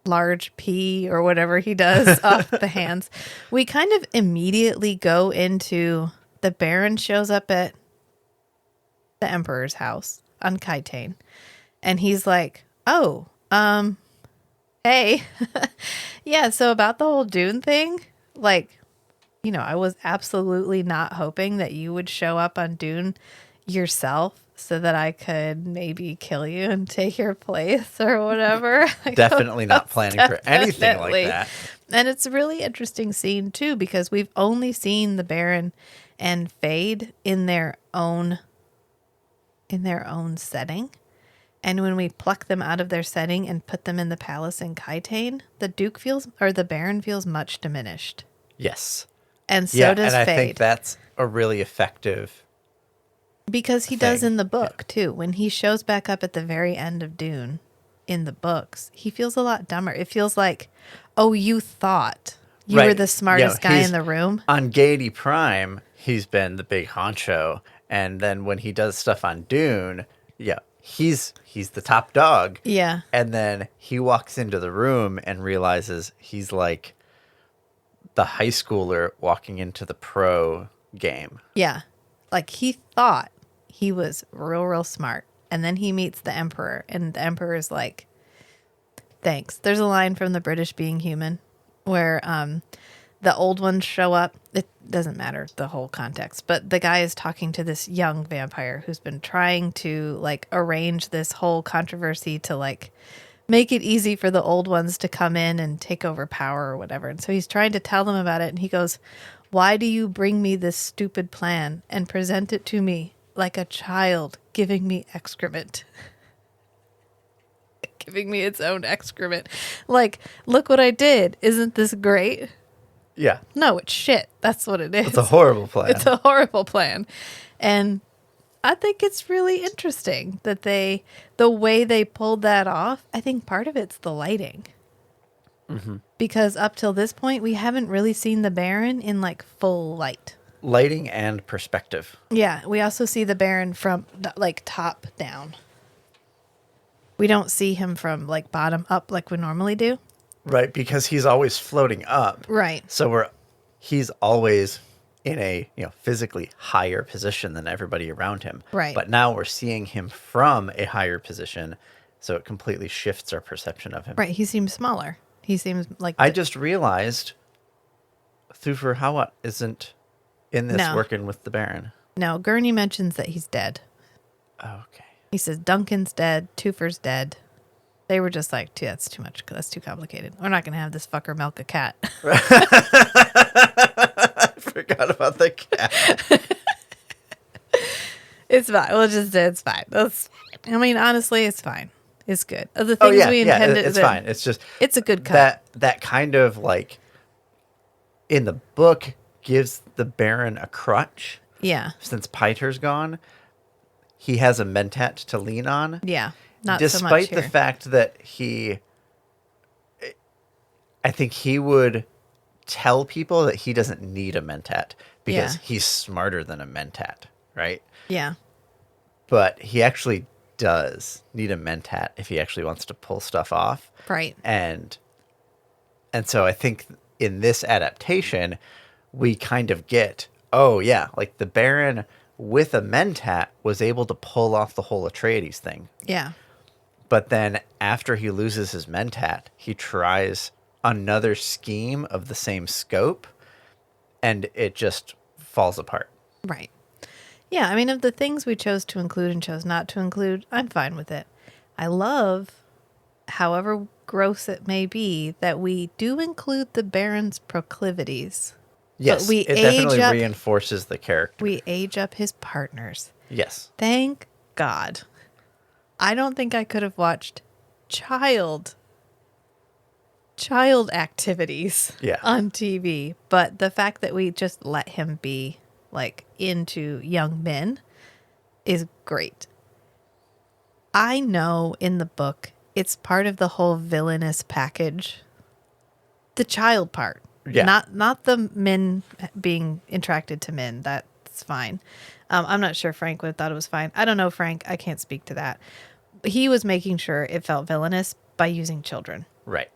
Speaker 1: large P or whatever he does off the hands, we kind of immediately go into the Baron shows up at the Emperor's house on Kaitane, and he's like, oh, hey, yeah, so about the whole Dune thing, like, I was absolutely not hoping that you would show up on Dune yourself so that I could maybe kill you and take your place or whatever.
Speaker 2: Definitely not planning for anything like that.
Speaker 1: And it's a really interesting scene too, because we've only seen the Baron and Fade in their own setting. And when we pluck them out of their setting and put them in the palace in Kaitane, the Baron feels much diminished.
Speaker 2: Yes.
Speaker 1: And so does
Speaker 2: and I
Speaker 1: Fade.
Speaker 2: think that's a really effective
Speaker 1: because he does in the book, too. When he shows back up at the very end of Dune in the books, he feels a lot dumber. It feels like, oh, you thought you were the smartest guy in the room.
Speaker 2: On Gaiety Prime, he's been the big honcho. And then when he does stuff on Dune, he's the top dog.
Speaker 1: Yeah.
Speaker 2: And then he walks into the room and realizes he's like the high schooler walking into the pro game.
Speaker 1: Yeah. Like he thought he was real smart. And then he meets the Emperor, and the Emperor is like, thanks. There's a line from The British Being Human where the old ones show up. It doesn't matter the whole context, but the guy is talking to this young vampire who's been trying to like arrange this whole controversy to like make it easy for the old ones to come in and take over power or whatever. And so he's trying to tell them about it. And he goes, why do you bring me this stupid plan and present it to me like a child giving me excrement? Giving me its own excrement. Like, look what I did. Isn't this great?
Speaker 2: Yeah.
Speaker 1: No, it's shit. That's what it is.
Speaker 2: It's a horrible plan.
Speaker 1: It's a horrible plan. And I think it's really interesting that the way they pulled that off, I think part of it's the lighting. Mm-hmm. Because up till this point, we haven't really seen the Baron in like full light.
Speaker 2: Lighting and perspective.
Speaker 1: Yeah. We also see the Baron from like top down. We don't see him from like bottom up like we normally do.
Speaker 2: Right, because he's always floating up.
Speaker 1: Right.
Speaker 2: So he's always in a physically higher position than everybody around him.
Speaker 1: Right.
Speaker 2: But now we're seeing him from a higher position, so it completely shifts our perception of him.
Speaker 1: Right. He seems smaller. He seems like
Speaker 2: I just realized Thufir Hawat isn't in this working with the Baron.
Speaker 1: No, Gurney mentions that he's dead.
Speaker 2: Oh, okay.
Speaker 1: He says Duncan's dead, Tufir's dead. They were just like, that's too much. That's too complicated. We're not going to have this fucker milk a cat.
Speaker 2: I forgot about the cat.
Speaker 1: It's fine. It's fine. Honestly, it's fine. It's good. The things we intended.
Speaker 2: It's fine. It's just
Speaker 1: it's a good cut.
Speaker 2: That kind of like in the book gives the Baron a crutch.
Speaker 1: Yeah.
Speaker 2: Since Piter's gone, he has a mentat to lean on.
Speaker 1: Yeah. Not
Speaker 2: despite
Speaker 1: so much
Speaker 2: the fact that I think he would tell people that he doesn't need a mentat because he's smarter than a mentat, right?
Speaker 1: Yeah.
Speaker 2: But he actually does need a mentat if he actually wants to pull stuff off.
Speaker 1: Right.
Speaker 2: And so I think in this adaptation, we kind of get, like the Baron with a mentat was able to pull off the whole Atreides thing.
Speaker 1: Yeah.
Speaker 2: But then after he loses his mentat, he tries another scheme of the same scope, and it just falls apart.
Speaker 1: Right. Yeah, I mean, of the things we chose to include and chose not to include, I'm fine with it. I love, however gross it may be, that we do include the Baron's proclivities.
Speaker 2: Yes,
Speaker 1: but
Speaker 2: it definitely reinforces the character.
Speaker 1: We age up his partners.
Speaker 2: Yes.
Speaker 1: Thank God. I don't think I could have watched Child child activities
Speaker 2: Yeah.
Speaker 1: on TV. But the fact that we just let him be like into young men is great. I know in the book it's part of the whole villainous package. The child part.
Speaker 2: Yeah.
Speaker 1: Not the men being attracted to men. That's fine. I'm not sure Frank would have thought it was fine. I don't know, Frank. I can't speak to that. He was making sure it felt villainous by using children.
Speaker 2: Right.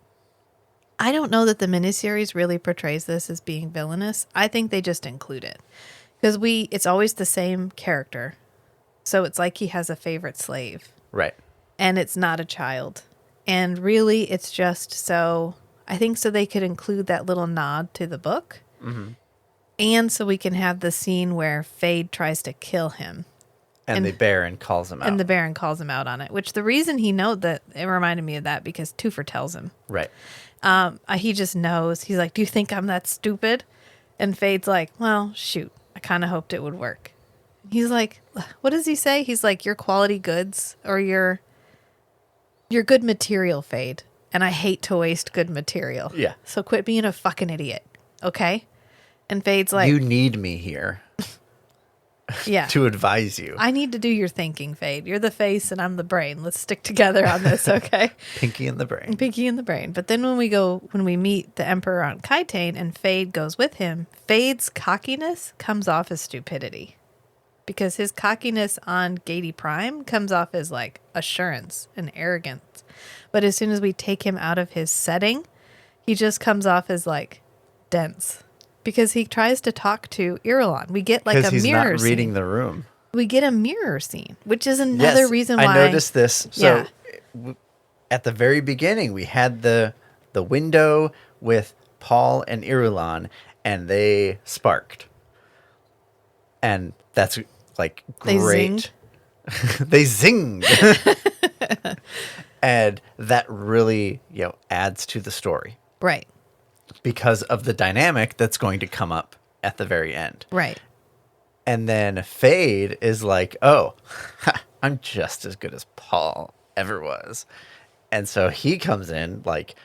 Speaker 1: I don't know that the miniseries really portrays this as being villainous. I think they just include it. Because it's always the same character. So it's like he has a favorite slave.
Speaker 2: Right.
Speaker 1: And it's not a child. And really, it's just so... I think so they could include that little nod to the book. Mm-hmm. And so we can have the scene where Fade tries to kill him.
Speaker 2: And the Baron calls him out.
Speaker 1: And the Baron calls him out on it. Which the reason he knows that, it reminded me of that because Twofer tells him.
Speaker 2: Right.
Speaker 1: He just knows. He's like, do you think I'm that stupid? And Fade's like, well, shoot. I kind of hoped it would work. He's like, what does he say? He's like, your quality goods or your good material, Fade. And I hate to waste good material.
Speaker 2: Yeah.
Speaker 1: So quit being a fucking idiot. Okay? And Fade's like,
Speaker 2: you need me here.
Speaker 1: Yeah.
Speaker 2: To advise you.
Speaker 1: I need to do your thinking, Fade. You're the face and I'm the brain. Let's stick together on this, okay?
Speaker 2: Pinky in the brain.
Speaker 1: Pinky in the brain. But then when we meet the Emperor on Kaitane and Fade goes with him, Fade's cockiness comes off as stupidity. Because his cockiness on Gady Prime comes off as like assurance and arrogance. But as soon as we take him out of his setting, he just comes off as like dense. Because he tries to talk to Irulan. We get like a mirror scene.
Speaker 2: Because he's not reading the room.
Speaker 1: We get a mirror scene, which is another reason why...
Speaker 2: I noticed this. So at the very beginning, we had the window with Paul and Irulan, and they sparked. And that's like great. They zinged. And that really, adds to the story.
Speaker 1: Right.
Speaker 2: Because of the dynamic that's going to come up at the very end.
Speaker 1: Right.
Speaker 2: And then Fade is like, oh, I'm just as good as Paul ever was. And so he comes in like,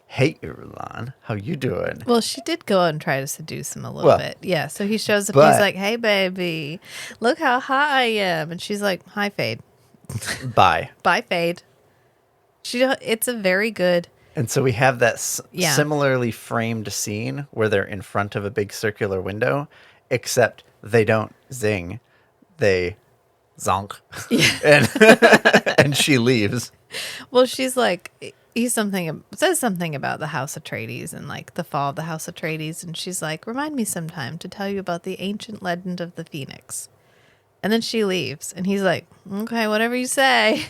Speaker 2: hey, Irulan, how you doing?
Speaker 1: Well, she did go out and try to seduce him a little bit. Yeah, so he shows up and he's like, hey, baby, look how hot I am. And she's like, hi, Fade.
Speaker 2: Bye.
Speaker 1: Bye, Fade. It's a very good...
Speaker 2: And so we have that similarly framed scene where they're in front of a big circular window, except they don't zing, they zonk. Yeah. And she leaves.
Speaker 1: Well, she's like, says something about the House Atreides and like the fall of the House Atreides. And she's like, remind me sometime to tell you about the ancient legend of the Phoenix. And then she leaves, and he's like, okay, whatever you say.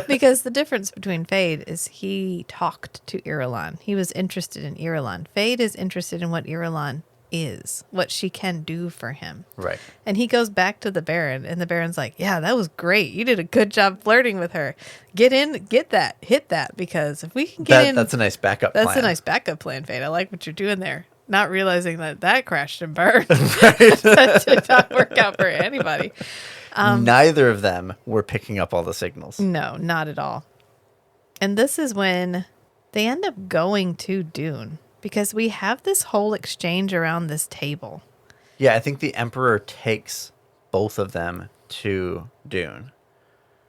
Speaker 1: Because the difference between Fade is he talked to Irulan. He was interested in Irulan. Fade is interested in what Irulan is, what she can do for him.
Speaker 2: Right.
Speaker 1: And he goes back to the Baron, and the Baron's like, yeah, that was great. You did a good job flirting with her. Get in, get that, hit that, because if we can get in...
Speaker 2: That's a nice backup plan.
Speaker 1: That's a nice backup plan, Fade. I like what you're doing there. Not realizing that crashed and burned.
Speaker 2: Right.
Speaker 1: That did not work out for anybody.
Speaker 2: Neither of them were picking up all the signals.
Speaker 1: No, not at all. And this is when they end up going to Dune because we have this whole exchange around this table.
Speaker 2: Yeah, I think the Emperor takes both of them to Dune.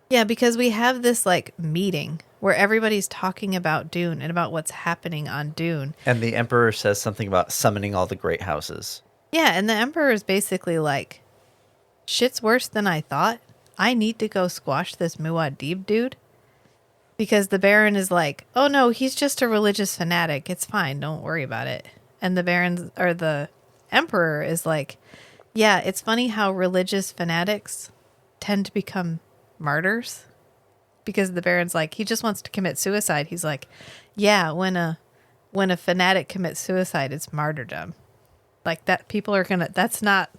Speaker 1: Yeah, because we have this like meeting where everybody's talking about Dune and about what's happening on Dune.
Speaker 2: And the Emperor says something about summoning all the great houses.
Speaker 1: Yeah, and the Emperor is basically like, shit's worse than I thought. I need to go squash this Muad'Dib dude. Because the Baron is like, oh no, he's just a religious fanatic. It's fine. Don't worry about it. And the Emperor is like, yeah, it's funny how religious fanatics tend to become martyrs. Because the Baron's like, he just wants to commit suicide. He's like, yeah, when a fanatic commits suicide, it's martyrdom. Like that, that's not...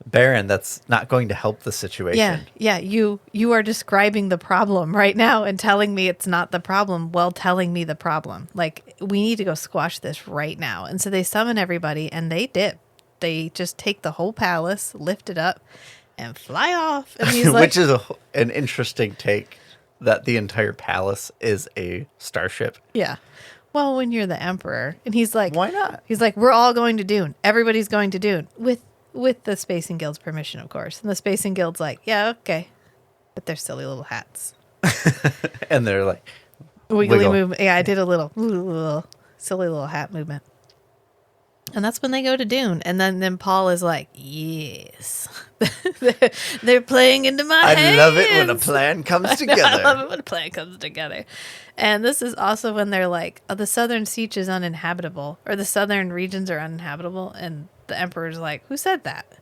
Speaker 2: Baron, that's not going to help the situation.
Speaker 1: Yeah, you are describing the problem right now and telling me it's not the problem while telling me the problem. Like, we need to go squash this right now. And so they summon everybody, and they dip. They just take the whole palace, lift it up, and fly off. And he's like,
Speaker 2: which is an interesting take. that the entire palace is a starship.
Speaker 1: Yeah. Well, when you're the emperor, and he's like,
Speaker 2: Why not?
Speaker 1: we're all going to Dune. Everybody's going to Dune with the Spacing Guild's permission, of course. And the Spacing Guild's like, yeah, okay, but they're silly little hats.
Speaker 2: And they're like,
Speaker 1: Wiggly
Speaker 2: wiggle.
Speaker 1: movement. Yeah, I did a little silly little hat movement. And that's when they go to Dune. And then Paul is like, yes. They're playing into my hands.
Speaker 2: I love it when a plan comes together.
Speaker 1: I love it when a plan comes together. And this is also when they're like, oh, the southern siege is uninhabitable. Or the southern regions are uninhabitable. And the emperor's like, who said that?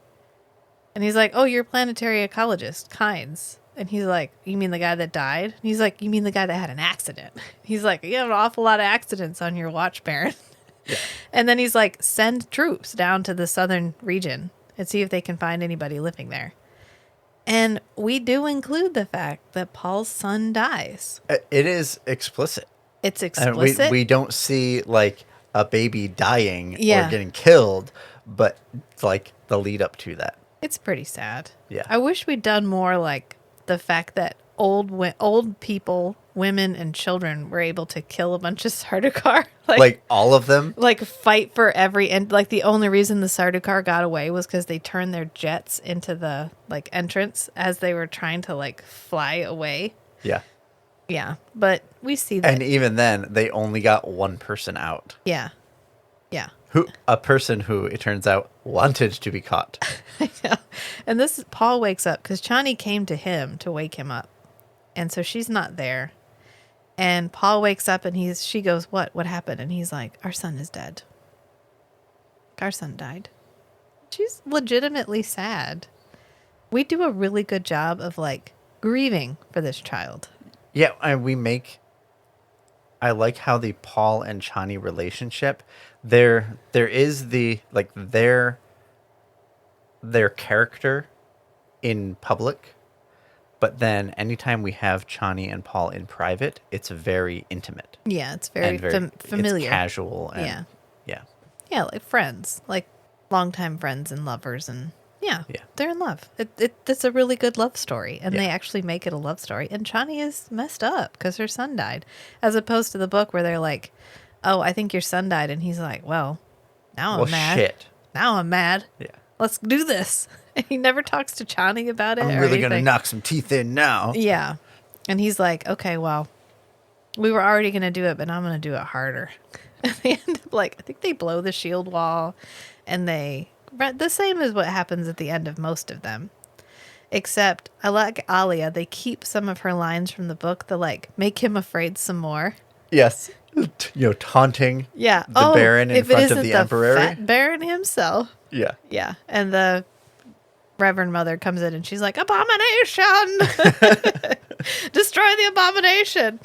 Speaker 1: And he's like, oh, you're a planetary ecologist, Kynes. And he's like, you mean the guy that died? And he's like, you mean the guy that had an accident? He's like, you have an awful lot of accidents on your watch, Baron.
Speaker 2: Yeah.
Speaker 1: And then he's like, send troops down to the southern region and see if they can find anybody living there. And we do include the fact that Paul's son dies.
Speaker 2: It is explicit.
Speaker 1: It's
Speaker 2: And
Speaker 1: explicit.
Speaker 2: we don't see like a baby dying
Speaker 1: Yeah.
Speaker 2: or getting killed, but like the lead up to that.
Speaker 1: It's pretty sad.
Speaker 2: Yeah.
Speaker 1: I wish we'd done more like the fact that old people, women, and children were able to kill a bunch of Sardaukar.
Speaker 2: Like all of them.
Speaker 1: Like fight for every and like the only reason the Sardaukar got away was because they turned their jets into the like entrance as they were trying to like fly away.
Speaker 2: Yeah.
Speaker 1: Yeah, but we see that.
Speaker 2: And even then, they only got one person out.
Speaker 1: Yeah,
Speaker 2: A person who, it turns out, wanted to be caught.
Speaker 1: I know. And this Paul wakes up because Chani came to him to wake him up, and so she's not there. And Paul wakes up and she goes, "What? What happened?" And he's like, "Our son is dead. Our son died." She's legitimately sad. We do a really good job of like grieving for this child.
Speaker 2: Yeah, and I like how the Paul and Chani relationship, there is the, like, their character in public, but then anytime we have Chani and Paul in private, it's very intimate.
Speaker 1: Yeah, it's very,
Speaker 2: and
Speaker 1: familiar.
Speaker 2: It's casual. And,
Speaker 1: Yeah.
Speaker 2: Yeah.
Speaker 1: Yeah, like friends, like longtime friends and lovers, and yeah, they're in love. It's a really good love story, and they actually make it a love story. And Chani is messed up because her son died, as opposed to the book where they're like, "Oh, I think your son died," and he's like, "Well, now I'm mad.
Speaker 2: Shit.
Speaker 1: Now I'm mad.
Speaker 2: Yeah.
Speaker 1: Let's do this." And he never talks to Chani about it.
Speaker 2: I'm
Speaker 1: or
Speaker 2: really going to
Speaker 1: anything.
Speaker 2: knock some teeth in now.
Speaker 1: Yeah, and he's like, "Okay, well, we were already going to do it, but I'm going to do it harder." And they end up like, I think they blow the shield wall, and the same as what happens at the end of most of them. Except I like Alia. They keep some of her lines from the book. The like, make him afraid some more.
Speaker 2: Yes. Taunting
Speaker 1: Yeah.
Speaker 2: the Baron in
Speaker 1: if it
Speaker 2: front of
Speaker 1: isn't
Speaker 2: the Emperor.
Speaker 1: fat Baron himself.
Speaker 2: Yeah.
Speaker 1: Yeah. And the Reverend Mother comes in and she's like, abomination! Destroy the abomination!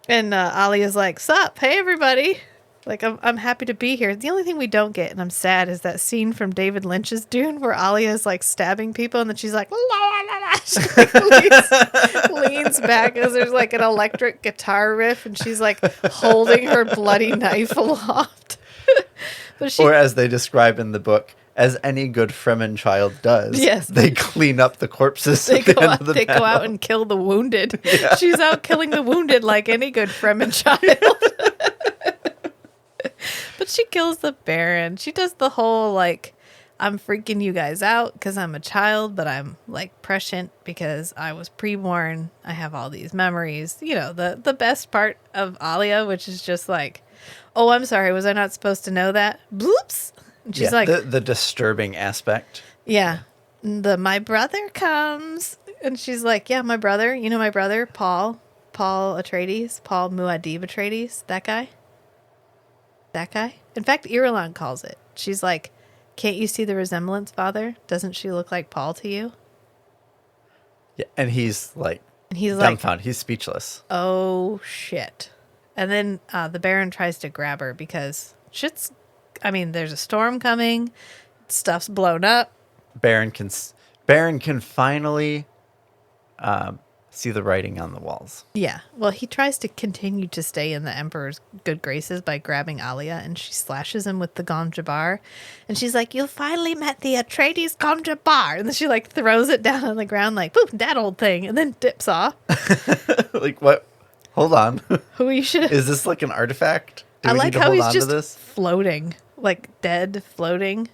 Speaker 1: And Alia's like, sup? Hey, everybody. Like, I'm happy to be here. The only thing we don't get, and I'm sad, is that scene from David Lynch's Dune where Alia is like stabbing people and then she's like, la, la, la, la. She like, leans back as there's like an electric guitar riff and she's like holding her bloody knife aloft. But
Speaker 2: Or as they describe in the book, as any good Fremen child does,
Speaker 1: Yes.
Speaker 2: they clean up the corpses
Speaker 1: They
Speaker 2: at the
Speaker 1: go
Speaker 2: end
Speaker 1: out,
Speaker 2: of the
Speaker 1: they go
Speaker 2: battle.
Speaker 1: out and kill the wounded. She's out killing the wounded like any good Fremen child. But she kills the Baron. She does the whole like, I'm freaking you guys out because I'm a child, but I'm like prescient because I was pre-born. I have all these memories. You know, the best part of Alia, which is just like, oh, I'm sorry, was I not supposed to know that? Bloops. And she's like,
Speaker 2: the disturbing aspect.
Speaker 1: yeah, my brother comes. And she's like, yeah, my brother. You know my brother, Paul Atreides, Paul Muad'Dib Atreides, that guy. That guy. In fact, Irulan calls it. She's like, can't you see the resemblance, Father? Doesn't she look like Paul to you?
Speaker 2: Yeah, and he's like
Speaker 1: Like,
Speaker 2: dumbfounded. He's speechless.
Speaker 1: oh, shit. And then the Baron tries to grab her because there's a storm coming. Stuff's blown up.
Speaker 2: Baron can finally see the writing on the walls.
Speaker 1: Yeah. Well, he tries to continue to stay in the Emperor's good graces by grabbing Alia, and she slashes him with the Gom Jabbar. And she's like, you finally met the Atreides Gom Jabbar. And then she like throws it down on the ground like, poof, that old thing, and then dips off.
Speaker 2: Like, what? Hold on.
Speaker 1: Who you should.
Speaker 2: Is this like an artifact? Do
Speaker 1: I
Speaker 2: we
Speaker 1: like
Speaker 2: need to
Speaker 1: how
Speaker 2: hold
Speaker 1: he's
Speaker 2: on
Speaker 1: just
Speaker 2: to this?
Speaker 1: floating, like dead, floating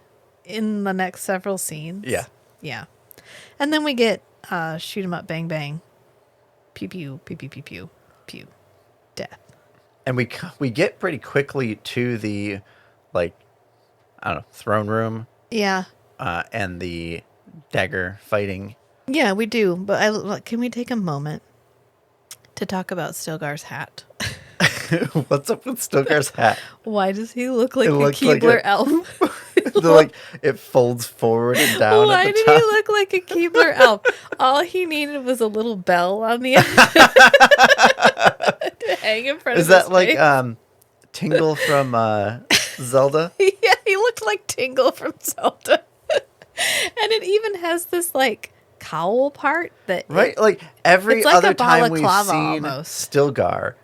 Speaker 1: in the next several scenes.
Speaker 2: Yeah.
Speaker 1: Yeah. And then we get shoot 'em up, bang bang, pew pew pew pew pew pew pew, death.
Speaker 2: And we get pretty quickly to the, like, I don't know, throne room
Speaker 1: Yeah.
Speaker 2: and the dagger fighting.
Speaker 1: Yeah, we do. But can we take a moment to talk about Stilgar's hat?
Speaker 2: What's up with Stilgar's hat?
Speaker 1: Why does he look like
Speaker 2: It
Speaker 1: a
Speaker 2: looks like
Speaker 1: Keebler
Speaker 2: a-
Speaker 1: elf?
Speaker 2: Like, it folds forward and down
Speaker 1: Why
Speaker 2: at the
Speaker 1: did
Speaker 2: top.
Speaker 1: he look like a Keebler elf? All he needed was a little bell on the end to hang in front
Speaker 2: Is
Speaker 1: of his
Speaker 2: that like
Speaker 1: face.
Speaker 2: Tingle from Zelda?
Speaker 1: Yeah, he looked like Tingle from Zelda. And it even has this like cowl part that
Speaker 2: Right? Like every
Speaker 1: it's like
Speaker 2: other
Speaker 1: a
Speaker 2: time we've
Speaker 1: balaclava
Speaker 2: seen
Speaker 1: almost.
Speaker 2: Stilgar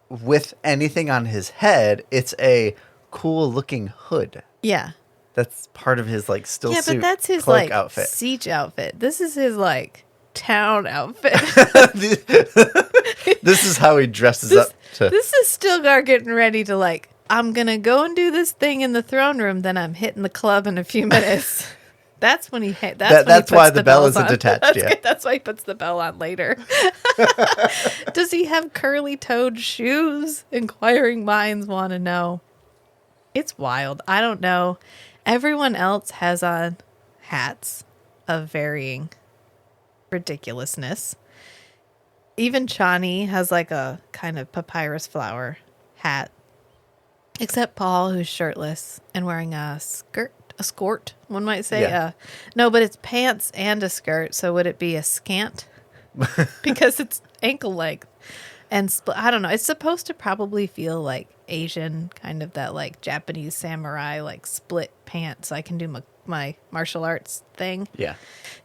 Speaker 2: with anything on his head, it's a cool looking hood.
Speaker 1: Yeah.
Speaker 2: That's part of his like still
Speaker 1: Yeah,
Speaker 2: suit
Speaker 1: but that's his
Speaker 2: cloak
Speaker 1: like
Speaker 2: outfit.
Speaker 1: siege outfit. This is his like town outfit.
Speaker 2: This is how he dresses up to.
Speaker 1: This is Stilgar getting ready to like, I'm gonna go and do this thing in the throne room, then I'm hitting the club in a few minutes. That's when he hit.
Speaker 2: That's why the bell isn't detached yet.
Speaker 1: That's why he puts the bell on later. Does he have curly-toed shoes? Inquiring minds want to know. It's wild. I don't know. Everyone else has on hats of varying ridiculousness. Even Chani has like a kind of papyrus flower hat. Except Paul, who's shirtless and wearing a skirt, one might say.
Speaker 2: Yeah.
Speaker 1: No, but it's pants and a skirt, so would it be a scant? Because it's ankle length. And I don't know, it's supposed to probably feel like Asian, kind of that like Japanese samurai, like split pants. So I can do my martial arts thing.
Speaker 2: Yeah.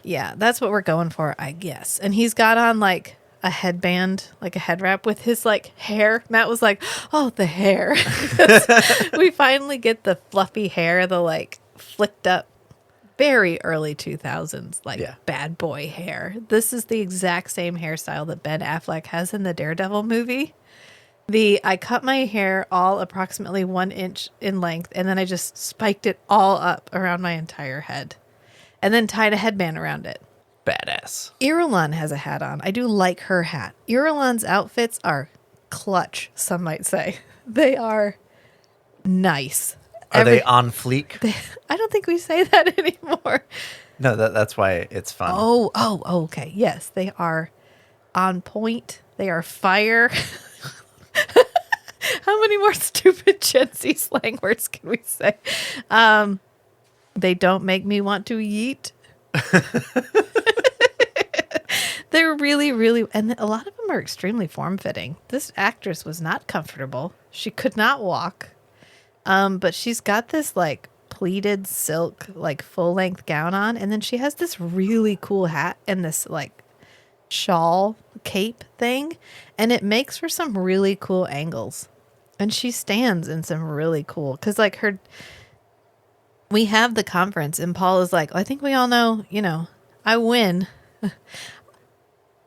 Speaker 1: Yeah, that's what we're going for, I guess. And he's got on like a headband, like a head wrap with his like hair. Matt was like, oh, the hair. We finally get the fluffy hair, the like flicked up, very early 2000s, like bad boy hair. This is the exact same hairstyle that Ben Affleck has in the Daredevil movie. I cut my hair all approximately 1 inch in length, and then I just spiked it all up around my entire head, and then tied a headband around it.
Speaker 2: Badass.
Speaker 1: Irulan has a hat on. I do like her hat. Irulan's outfits are clutch, some might say. They are nice.
Speaker 2: Are they on fleek?
Speaker 1: I don't think we say that anymore.
Speaker 2: No, that's why it's fun.
Speaker 1: Oh, okay. Yes, they are on point. They are fire. How many more stupid Gen Z slang words can we say? They don't make me want to yeet. They're really, really, and a lot of them are extremely form-fitting. This actress was not comfortable. She could not walk. But she's got this like pleated silk, like full-length gown on, and then she has this really cool hat and this like shawl cape thing, and it makes for some really cool angles. And she stands in some really cool, because like we have the conference, and Paul is like, I think we all know, I win.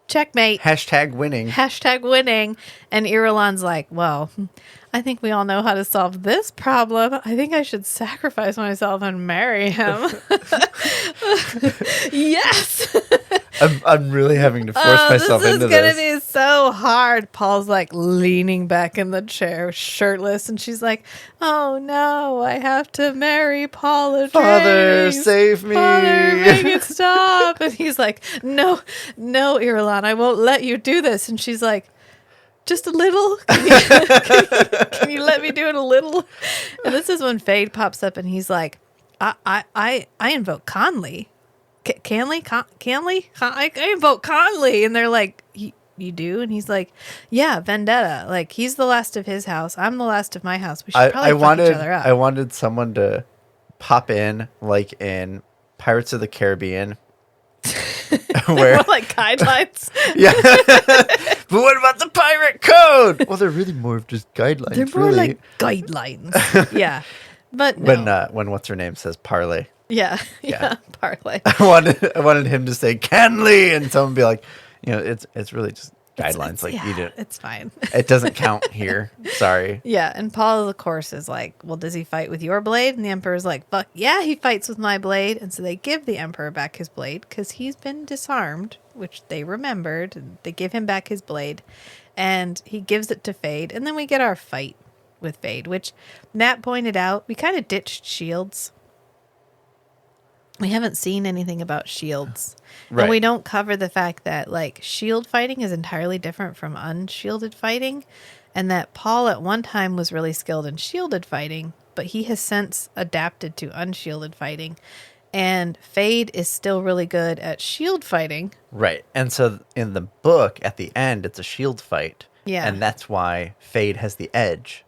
Speaker 1: Checkmate.
Speaker 2: Hashtag winning.
Speaker 1: Hashtag winning. And Irulan's like, well, I think we all know how to solve this problem. I think I should sacrifice myself and marry him. Yes.
Speaker 2: I'm really having to force myself into this.
Speaker 1: This is going to be so hard. Paul's like leaning back in the chair, shirtless. And she's like, oh no, I have to marry Paul.
Speaker 2: Father, save me.
Speaker 1: Father, make it stop. And he's like, no, Irulan, I won't let you do this. And she's like, just a little? Can you let me do it a little? And this is when Fade pops up and he's like, I invoke Conley. Canley? I invoke Conley. And they're like, you do? And he's like, yeah, vendetta. Like, he's the last of his house. I'm the last of my house. We should probably fuck each other up.
Speaker 2: I wanted someone to pop in, like in Pirates of the Caribbean.
Speaker 1: Where more like guidelines.
Speaker 2: Yeah. But what about the pirate code? Well, they're really more of just guidelines.
Speaker 1: They're more like guidelines. Yeah. But no.
Speaker 2: When what's her name says parlay.
Speaker 1: Yeah. Parlay.
Speaker 2: I wanted him to say Canley, and someone be like, it's really just guidelines. Like, you didn't,
Speaker 1: it's fine.
Speaker 2: it doesn't count here. Sorry.
Speaker 1: Yeah, and Paul, of course, is like, well, does he fight with your blade? And the Emperor's like, fuck yeah, he fights with my blade. And so they give the Emperor back his blade because he's been disarmed, which they remembered. And they give him back his blade, and he gives it to Fade. And then we get our fight with Fade, which Matt pointed out. We kind of ditched shields. We haven't seen anything about shields.
Speaker 2: Right.
Speaker 1: And we don't cover the fact that, like, shield fighting is entirely different from unshielded fighting. And that Paul at one time was really skilled in shielded fighting, but he has since adapted to unshielded fighting. And Fade is still really good at shield fighting.
Speaker 2: Right. And so in the book, at the end, it's a shield fight.
Speaker 1: Yeah.
Speaker 2: And that's why Fade has the edge.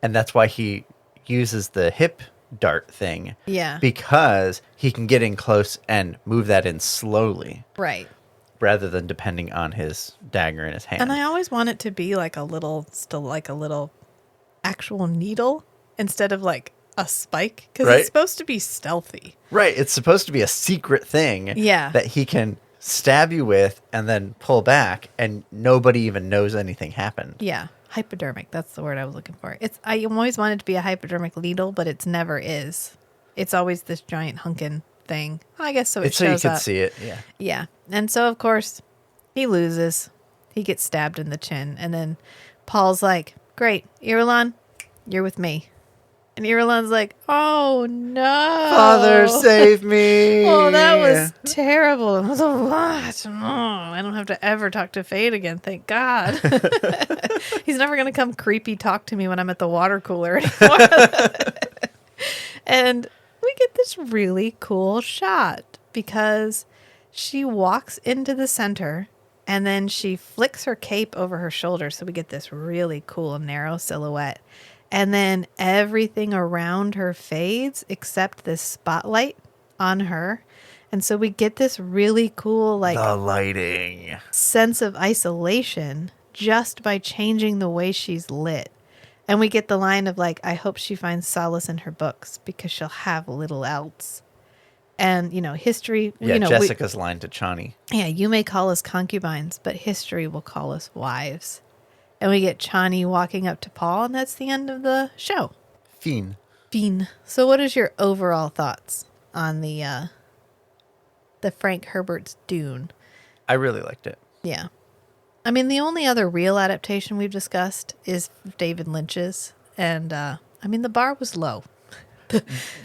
Speaker 2: And that's why he uses the hip dart thing.
Speaker 1: Yeah.
Speaker 2: Because he can get in close and move that in slowly.
Speaker 1: Right.
Speaker 2: Rather than depending on his dagger in his hand.
Speaker 1: And I always want it to be like a little actual needle instead of like a spike. Because
Speaker 2: Right.
Speaker 1: it's supposed to be stealthy.
Speaker 2: Right. It's supposed to be a secret thing.
Speaker 1: Yeah.
Speaker 2: That he can stab you with and then pull back and nobody even knows anything happened.
Speaker 1: Yeah. Hypodermic. That's the word I was looking for. I always wanted to be a hypodermic needle, but it's never is. It's always this giant hunkin' thing. I guess so.
Speaker 2: It's so you could see it. Yeah.
Speaker 1: Yeah. And so, of course, he loses. He gets stabbed in the chin. And then Paul's like, great, Irulan, you're with me. And Irulan's like, oh, no.
Speaker 2: Father, save me.
Speaker 1: Oh, that was terrible. It was a lot. Oh, I don't have to ever talk to Fade again, thank God. He's never going to come creepy talk to me when I'm at the water cooler anymore. And we get this really cool shot because she walks into the center and then she flicks her cape over her shoulder. So we get this really cool narrow silhouette. And then everything around her fades except this spotlight on her. And so we get this really cool, like,
Speaker 2: the lighting
Speaker 1: sense of isolation just by changing the way she's lit. And we get the line of, like, I hope she finds solace in her books because she'll have little else. And, you know, history.
Speaker 2: Yeah,
Speaker 1: you know,
Speaker 2: Jessica's line to Chani.
Speaker 1: Yeah, you may call us concubines, but history will call us wives. And we get Chani walking up to Paul, and that's the end of the show.
Speaker 2: Fiend.
Speaker 1: So what is your overall thoughts on the Frank Herbert's Dune?
Speaker 2: I really liked it.
Speaker 1: Yeah. I mean, the only other real adaptation we've discussed is David Lynch's. And, I mean, the bar was low.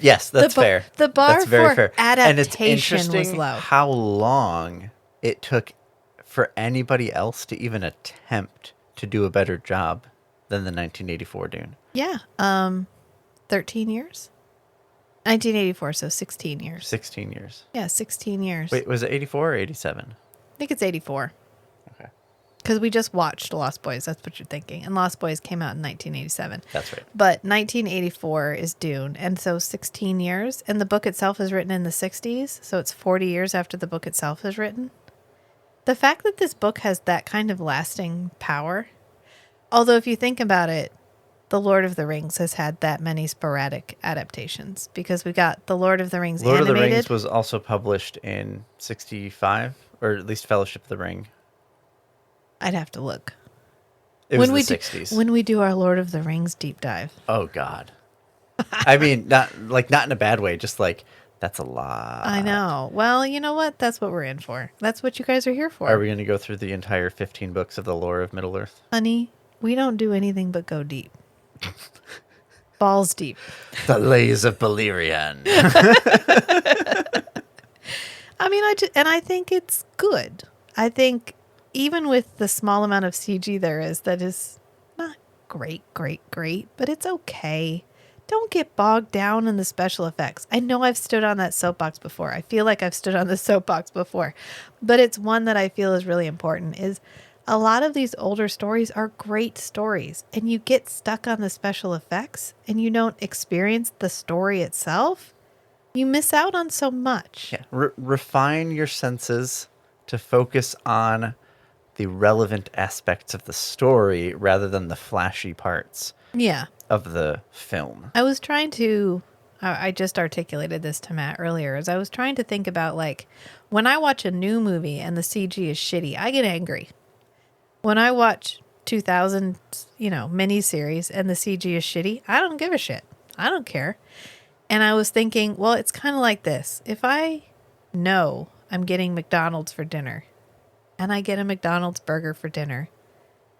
Speaker 2: Yes, that's fair.
Speaker 1: The bar
Speaker 2: that's very
Speaker 1: for
Speaker 2: fair.
Speaker 1: adaptation
Speaker 2: and it's interesting
Speaker 1: was low.
Speaker 2: how long it took for anybody else to even attempt to do a better job than the 1984 Dune.
Speaker 1: Yeah. 13 years? 1984, so 16 years.
Speaker 2: 16 years.
Speaker 1: Yeah, 16 years.
Speaker 2: Wait, was it 84 or 87?
Speaker 1: I think it's 84.
Speaker 2: Okay.
Speaker 1: Because we just watched Lost Boys. That's what you're thinking. And Lost Boys came out in 1987.
Speaker 2: That's right.
Speaker 1: But 1984 is Dune. And so 16 years. And the book itself is written in the 60s. So it's 40 years after the book itself is written. The fact that this book has that kind of lasting power. Although if you think about it, The Lord of the Rings has had that many sporadic adaptations. Because we got The Lord of the Rings
Speaker 2: Lord
Speaker 1: animated.
Speaker 2: of the Rings was also published in 65, or at least Fellowship of the Ring.
Speaker 1: I'd have to look.
Speaker 2: It was the 60s.
Speaker 1: When we do our Lord of the Rings deep dive.
Speaker 2: Oh, God. I mean, not in a bad way, just like, that's a lot.
Speaker 1: I know. Well, you know what? That's what we're in for. That's what you guys are here for.
Speaker 2: Are we going to go through the entire 15 books of the lore of Middle-earth?
Speaker 1: Honey, we don't do anything but go deep. Balls deep.
Speaker 2: The Lays of Balerion.
Speaker 1: I mean, I think it's good. I think even with the small amount of CG there is, that is not great, but it's okay. Don't get bogged down in the special effects. I know I've stood on that soapbox before. I feel like I've stood on the soapbox before. But it's one that I feel is really important, is a lot of these older stories are great stories. And you get stuck on the special effects and you don't experience the story itself. You miss out on so much.
Speaker 2: Yeah. Refine your senses to focus on the relevant aspects of the story rather than the flashy parts.
Speaker 1: Yeah.
Speaker 2: Of the film.
Speaker 1: I was trying to, I just articulated this to Matt earlier, as I was trying to think about, like, when I watch a new movie and the CG is shitty, I get angry. When I watch 2000, miniseries and the CG is shitty, I don't give a shit. I don't care. And I was thinking, well, it's kind of like this. If I know I'm getting McDonald's for dinner and I get a McDonald's burger for dinner,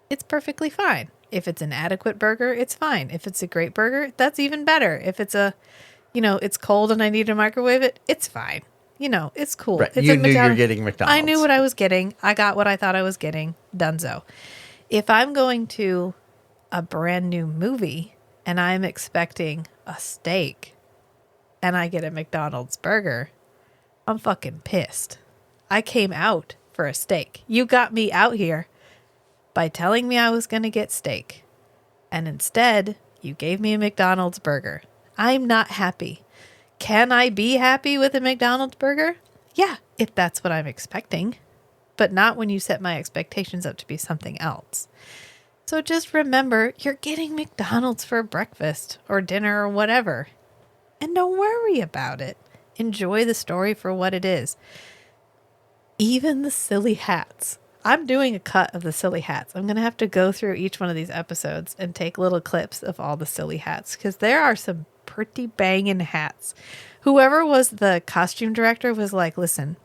Speaker 1: it's perfectly fine. If it's an adequate burger, it's fine. If it's a great burger, that's even better. If it's it's cold and I need to microwave it, it's fine. It's cool.
Speaker 2: Right.
Speaker 1: It's
Speaker 2: You
Speaker 1: a
Speaker 2: knew you're getting McDonald's.
Speaker 1: I knew what I was getting. I got what I thought I was getting. Dunzo. If I'm going to a brand new movie and I'm expecting a steak and I get a McDonald's burger, I'm fucking pissed. I came out for a steak. You got me out here by telling me I was going to get steak. And instead, you gave me a McDonald's burger. I'm not happy. Can I be happy with a McDonald's burger? Yeah, if that's what I'm expecting. But not when you set my expectations up to be something else. So just remember, you're getting McDonald's for breakfast or dinner or whatever. And don't worry about it. Enjoy the story for what it is. Even the silly hats. I'm doing a cut of the silly hats. I'm going to have to go through each one of these episodes and take little clips of all the silly hats because there are some pretty banging hats. Whoever was the costume director was like, listen,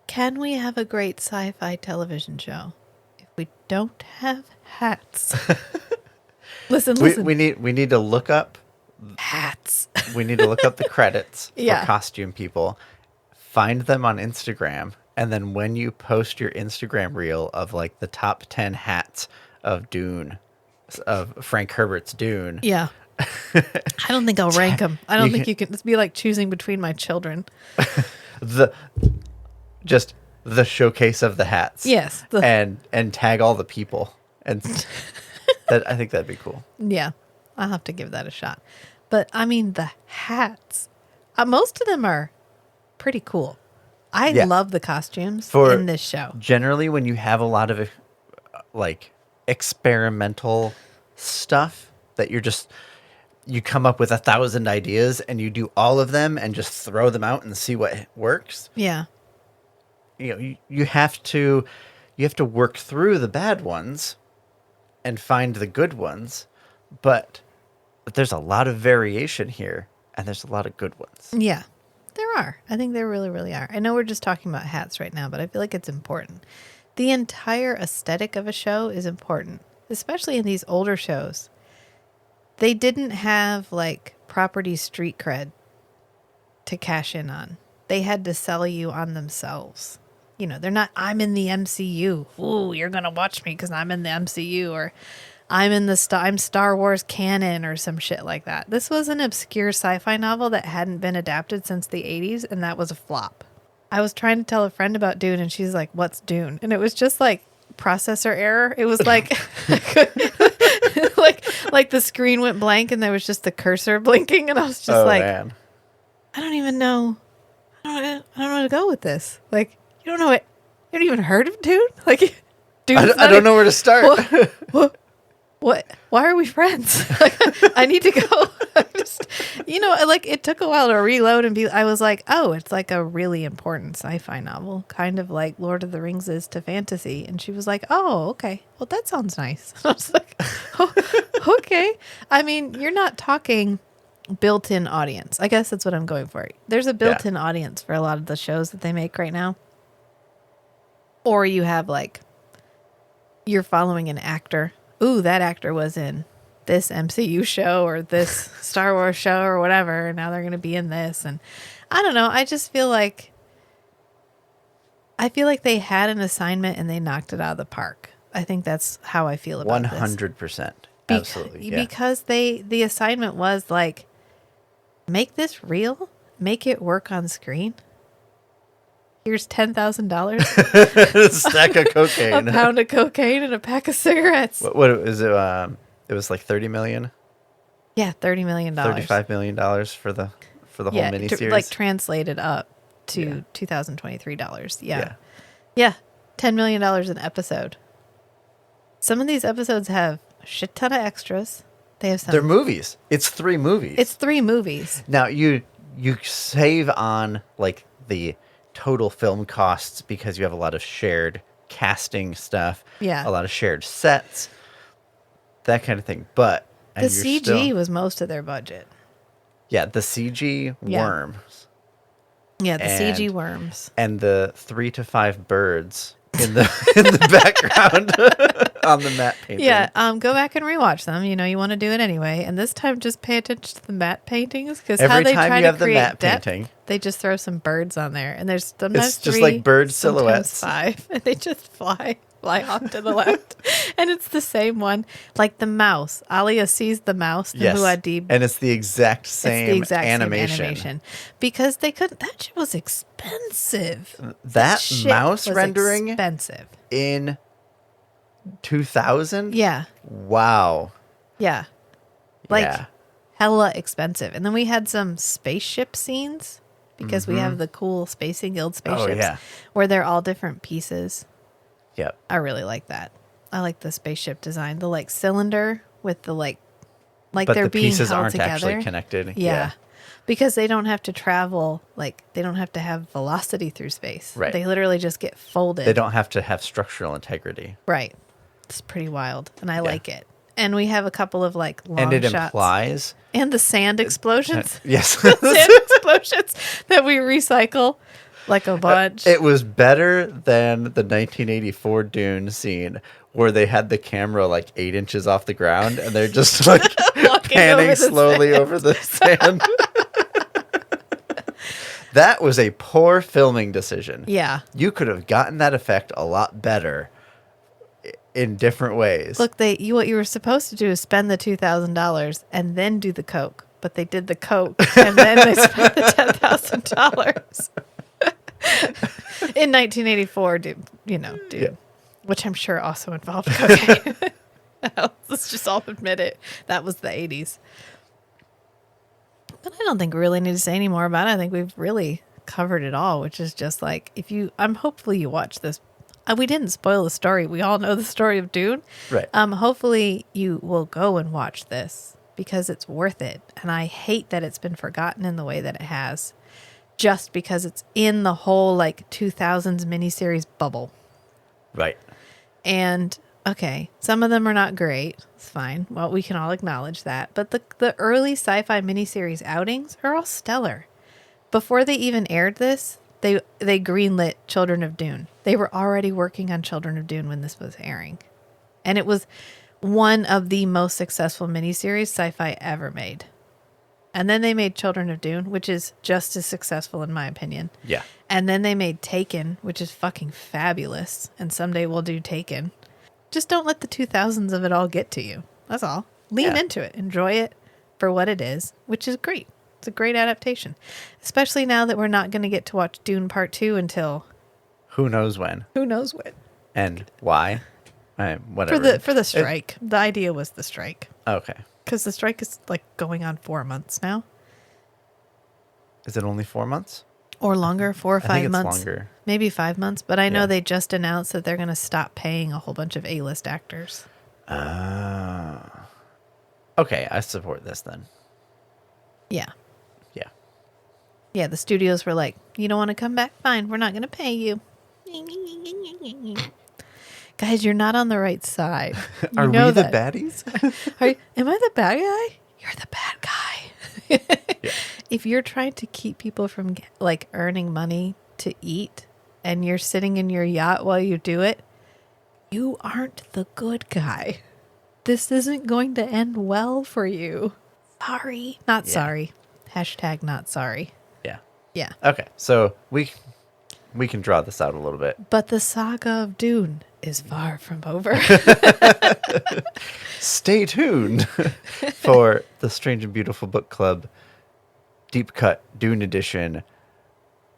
Speaker 1: can we have a great sci-fi television show if we don't have hats? Listen.
Speaker 2: We need to look up
Speaker 1: Hats.
Speaker 2: we need to look up the credits
Speaker 1: Yeah.
Speaker 2: for costume people, find them on Instagram, and then when you post your Instagram reel of like the top 10 hats of Dune, of Frank Herbert's Dune.
Speaker 1: Yeah. I don't think I'll rank them. I don't think you can. It's be like choosing between my children.
Speaker 2: the showcase of the hats.
Speaker 1: Yes.
Speaker 2: And tag all the people. And I think that'd be cool.
Speaker 1: Yeah. I'll have to give that a shot. But I mean, the hats, most of them are pretty cool. I love the costumes in this show.
Speaker 2: Generally, when you have a lot of like experimental stuff that you come up with 1,000 ideas and you do all of them and just throw them out and see what works.
Speaker 1: Yeah.
Speaker 2: You have to work through the bad ones and find the good ones, but there's a lot of variation here and there's a lot of good ones.
Speaker 1: Yeah. There are. I think there really, really are. I know we're just talking about hats right now, but I feel like it's important. The entire aesthetic of a show is important, especially in these older shows. They didn't have like property street cred to cash in on. They had to sell you on themselves. They're not, I'm in the MCU. Ooh, you're going to watch me because I'm in the MCU, or I'm Star Wars canon or some shit like that. This was an obscure sci-fi novel that hadn't been adapted since the 80s, and that was a flop. I was trying to tell a friend about Dune, and she's like, what's Dune? And it was just like processor error. It was like, like the screen went blank and there was just the cursor blinking, and I was just man. I don't even know. I don't know where to go with this. Like, you don't know it. You haven't even heard of Dune? Like, Dune's
Speaker 2: I don't know where to start.
Speaker 1: What? Why are we friends? Like, I need to go. It took a while to reload and I was like, oh, it's like a really important sci-fi novel, kind of like Lord of the Rings is to fantasy. And she was like, oh, okay. Well, that sounds nice. I was like, oh, okay. I mean, you're not talking built-in audience. I guess that's what I'm going for. There's a built-in audience for a lot of the shows that they make right now. Or you have like, you're following an actor. Ooh, that actor was in this MCU show or this Star Wars show or whatever. And now they're going to be in this. And I don't know. I just feel like they had an assignment and they knocked it out of the park. I think that's how I feel about
Speaker 2: 100%. Absolutely. Yeah.
Speaker 1: Because the assignment was like, make this real, make it work on screen. Here's $10,000.
Speaker 2: Stack of cocaine.
Speaker 1: A pound of cocaine and a pack of cigarettes.
Speaker 2: What is it? It was like $30 million.
Speaker 1: Yeah, $30 million.
Speaker 2: $35 million for the whole miniseries.
Speaker 1: Like translated up to $2023. Yeah. $10 million an episode. Some of these episodes have a shit ton of extras. They have some.
Speaker 2: They're movies. It's 3 movies.
Speaker 1: It's 3 movies.
Speaker 2: Now you save on like the total film costs because you have a lot of shared casting stuff,
Speaker 1: Yeah.
Speaker 2: a lot of shared sets, that kind of thing. But
Speaker 1: The
Speaker 2: and you're
Speaker 1: CG
Speaker 2: still,
Speaker 1: was most of their budget.
Speaker 2: yeah, the CG
Speaker 1: Yeah.
Speaker 2: worms
Speaker 1: Yeah, the CG
Speaker 2: and
Speaker 1: worms.
Speaker 2: and the 3 to 5 birds in the in the background on the matte painting.
Speaker 1: Yeah, go back and rewatch them. You know, you want to do it anyway. And this time, just pay attention to the matte paintings because how
Speaker 2: Every
Speaker 1: they
Speaker 2: time
Speaker 1: try
Speaker 2: you
Speaker 1: to
Speaker 2: have the
Speaker 1: create
Speaker 2: matte
Speaker 1: depth,
Speaker 2: painting,
Speaker 1: they just throw some birds on there. And there's sometimes
Speaker 2: it's just
Speaker 1: three,
Speaker 2: like bird
Speaker 1: sometimes
Speaker 2: silhouettes.
Speaker 1: 5, and they just fly off to the left. And it's the same one, like the mouse. Alia sees the mouse, the
Speaker 2: Yes,
Speaker 1: Muad'Dib.
Speaker 2: and it's the exact
Speaker 1: It's
Speaker 2: same
Speaker 1: the exact
Speaker 2: animation.
Speaker 1: same animation because they couldn't. That shit was expensive.
Speaker 2: That
Speaker 1: shit
Speaker 2: mouse
Speaker 1: was
Speaker 2: rendering
Speaker 1: expensive.
Speaker 2: in 2000?
Speaker 1: Yeah,
Speaker 2: Wow.
Speaker 1: yeah, like
Speaker 2: Yeah.
Speaker 1: hella expensive. And then we had some spaceship scenes because we have the cool Spacing Guild spaceships
Speaker 2: yeah.
Speaker 1: where they're all different pieces.
Speaker 2: Yep.
Speaker 1: I really like that. I like the spaceship design, the like cylinder with the like
Speaker 2: But
Speaker 1: they're
Speaker 2: the
Speaker 1: being
Speaker 2: pieces
Speaker 1: held
Speaker 2: aren't
Speaker 1: together.
Speaker 2: actually connected.
Speaker 1: Yeah. Because they don't have to travel, like, they don't have to have velocity through space.
Speaker 2: Right.
Speaker 1: They literally just get folded.
Speaker 2: They don't have to have structural integrity.
Speaker 1: Right. It's pretty wild. And I like it. And we have a couple of, like, long
Speaker 2: And it
Speaker 1: shots.
Speaker 2: implies.
Speaker 1: And the sand explosions.
Speaker 2: Yes.
Speaker 1: Sand explosions that we recycle like a bunch.
Speaker 2: It was better than the 1984 Dune scene where they had the camera like 8 inches off the ground and they're just like panning
Speaker 1: over the
Speaker 2: slowly
Speaker 1: sand.
Speaker 2: over the sand. That was a poor filming decision.
Speaker 1: Yeah.
Speaker 2: You could have gotten that effect a lot better in different ways.
Speaker 1: Look, what you were supposed to do is spend the $2,000 and then do the coke. But they did the coke and then they spent the $10,000 in 1984. Dude,
Speaker 2: Yeah.
Speaker 1: which I'm sure also involved cocaine. Let's just all admit it. That was the 80s. But I don't think we really need to say any more about it. I think we've really covered it all, which is just like hopefully you watch this. We didn't spoil the story. We all know the story of Dune.
Speaker 2: Right.
Speaker 1: Hopefully you will go and watch this because it's worth it. And I hate that it's been forgotten in the way that it has, just because it's in the whole like 2000s miniseries bubble.
Speaker 2: Right.
Speaker 1: And okay, some of them are not great. It's fine. Well, we can all acknowledge that. But the early sci-fi miniseries outings are all stellar. Before they even aired this, they greenlit Children of Dune. They were already working on Children of Dune when this was airing. And it was one of the most successful miniseries Syfy ever made. And then they made Children of Dune, which is just as successful in my opinion.
Speaker 2: Yeah.
Speaker 1: And then they made Taken, which is fucking fabulous. And someday we'll do Taken. Just don't let the 2000s of it all get to you. That's all. Lean into it. Enjoy it for what it is, which is great. It's a great adaptation. Especially now that we're not going to get to watch Dune Part 2 until...
Speaker 2: Who knows when.
Speaker 1: Who knows when.
Speaker 2: And why. Whatever.
Speaker 1: For the strike. The idea was the strike.
Speaker 2: Okay.
Speaker 1: Because the strike is like going on 4 months now.
Speaker 2: Is it only 4 months?
Speaker 1: Or longer, 4 or 5
Speaker 2: I think
Speaker 1: months.
Speaker 2: it's longer.
Speaker 1: Maybe 5 months. But I know
Speaker 2: Yeah.
Speaker 1: they just announced that they're going to stop paying a whole bunch of A-list actors.
Speaker 2: Okay, I support this then.
Speaker 1: Yeah.
Speaker 2: Yeah.
Speaker 1: Yeah, the studios were like, you don't want to come back? Fine, we're not going to pay you. Guys, you're not on the right side. You
Speaker 2: Are
Speaker 1: know
Speaker 2: we the
Speaker 1: that.
Speaker 2: baddies?
Speaker 1: Am I the bad guy? You're the bad guy.
Speaker 2: Yeah.
Speaker 1: If you're trying to keep people from like earning money to eat and you're sitting in your yacht while you do it, you aren't the good guy. This isn't going to end well for you. Sorry. Not sorry. Hashtag not sorry.
Speaker 2: Yeah.
Speaker 1: Yeah.
Speaker 2: Okay, so we can draw this out a little bit.
Speaker 1: But the saga of Dune is far from over.
Speaker 2: Stay tuned for the Strange and Beautiful Book Club Deep Cut Dune edition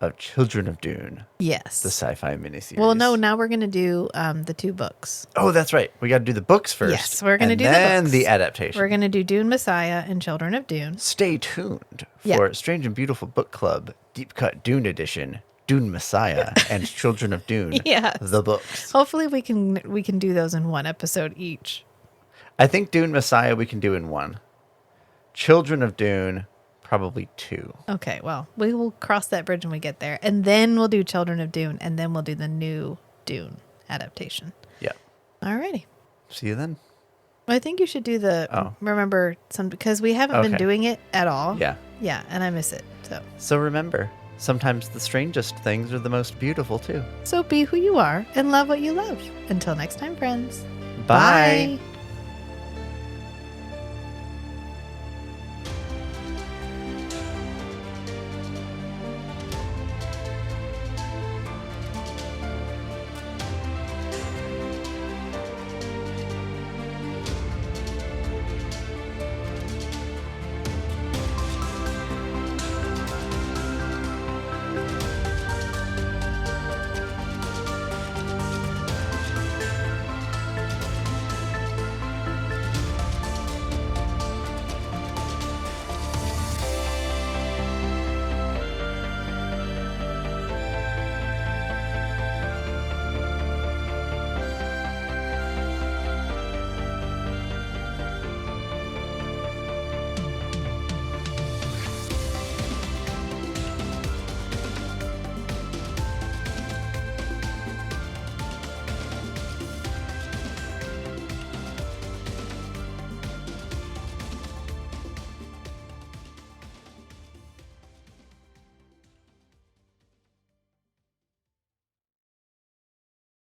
Speaker 2: of Children of Dune,
Speaker 1: Yes.
Speaker 2: the sci-fi miniseries.
Speaker 1: Well, no, now we're going to do the 2 books.
Speaker 2: Oh, that's right. We got to do the books first.
Speaker 1: Yes, we're going to
Speaker 2: and
Speaker 1: do the
Speaker 2: then
Speaker 1: books.
Speaker 2: the adaptation.
Speaker 1: We're going to do Dune Messiah and Children of Dune.
Speaker 2: Stay tuned
Speaker 1: Yeah.
Speaker 2: for Strange and Beautiful Book Club Deep Cut Dune edition, Dune Messiah and Children of Dune,
Speaker 1: Yes.
Speaker 2: the books.
Speaker 1: Hopefully we can do those in one episode each.
Speaker 2: I think Dune Messiah we can do in one. Children of Dune, Probably 2.
Speaker 1: Okay, well, we will cross that bridge when we get there. And then we'll do Children of Dune, and then we'll do the new Dune adaptation.
Speaker 2: Yeah.
Speaker 1: Alrighty.
Speaker 2: See you then.
Speaker 1: Well, I think you should do the remember some, because we haven't been doing it at all.
Speaker 2: Yeah.
Speaker 1: Yeah, and I miss it.
Speaker 2: So remember, sometimes the strangest things are the most beautiful too.
Speaker 1: So be who you are and love what you love. Until next time, friends.
Speaker 2: Bye.
Speaker 1: Bye.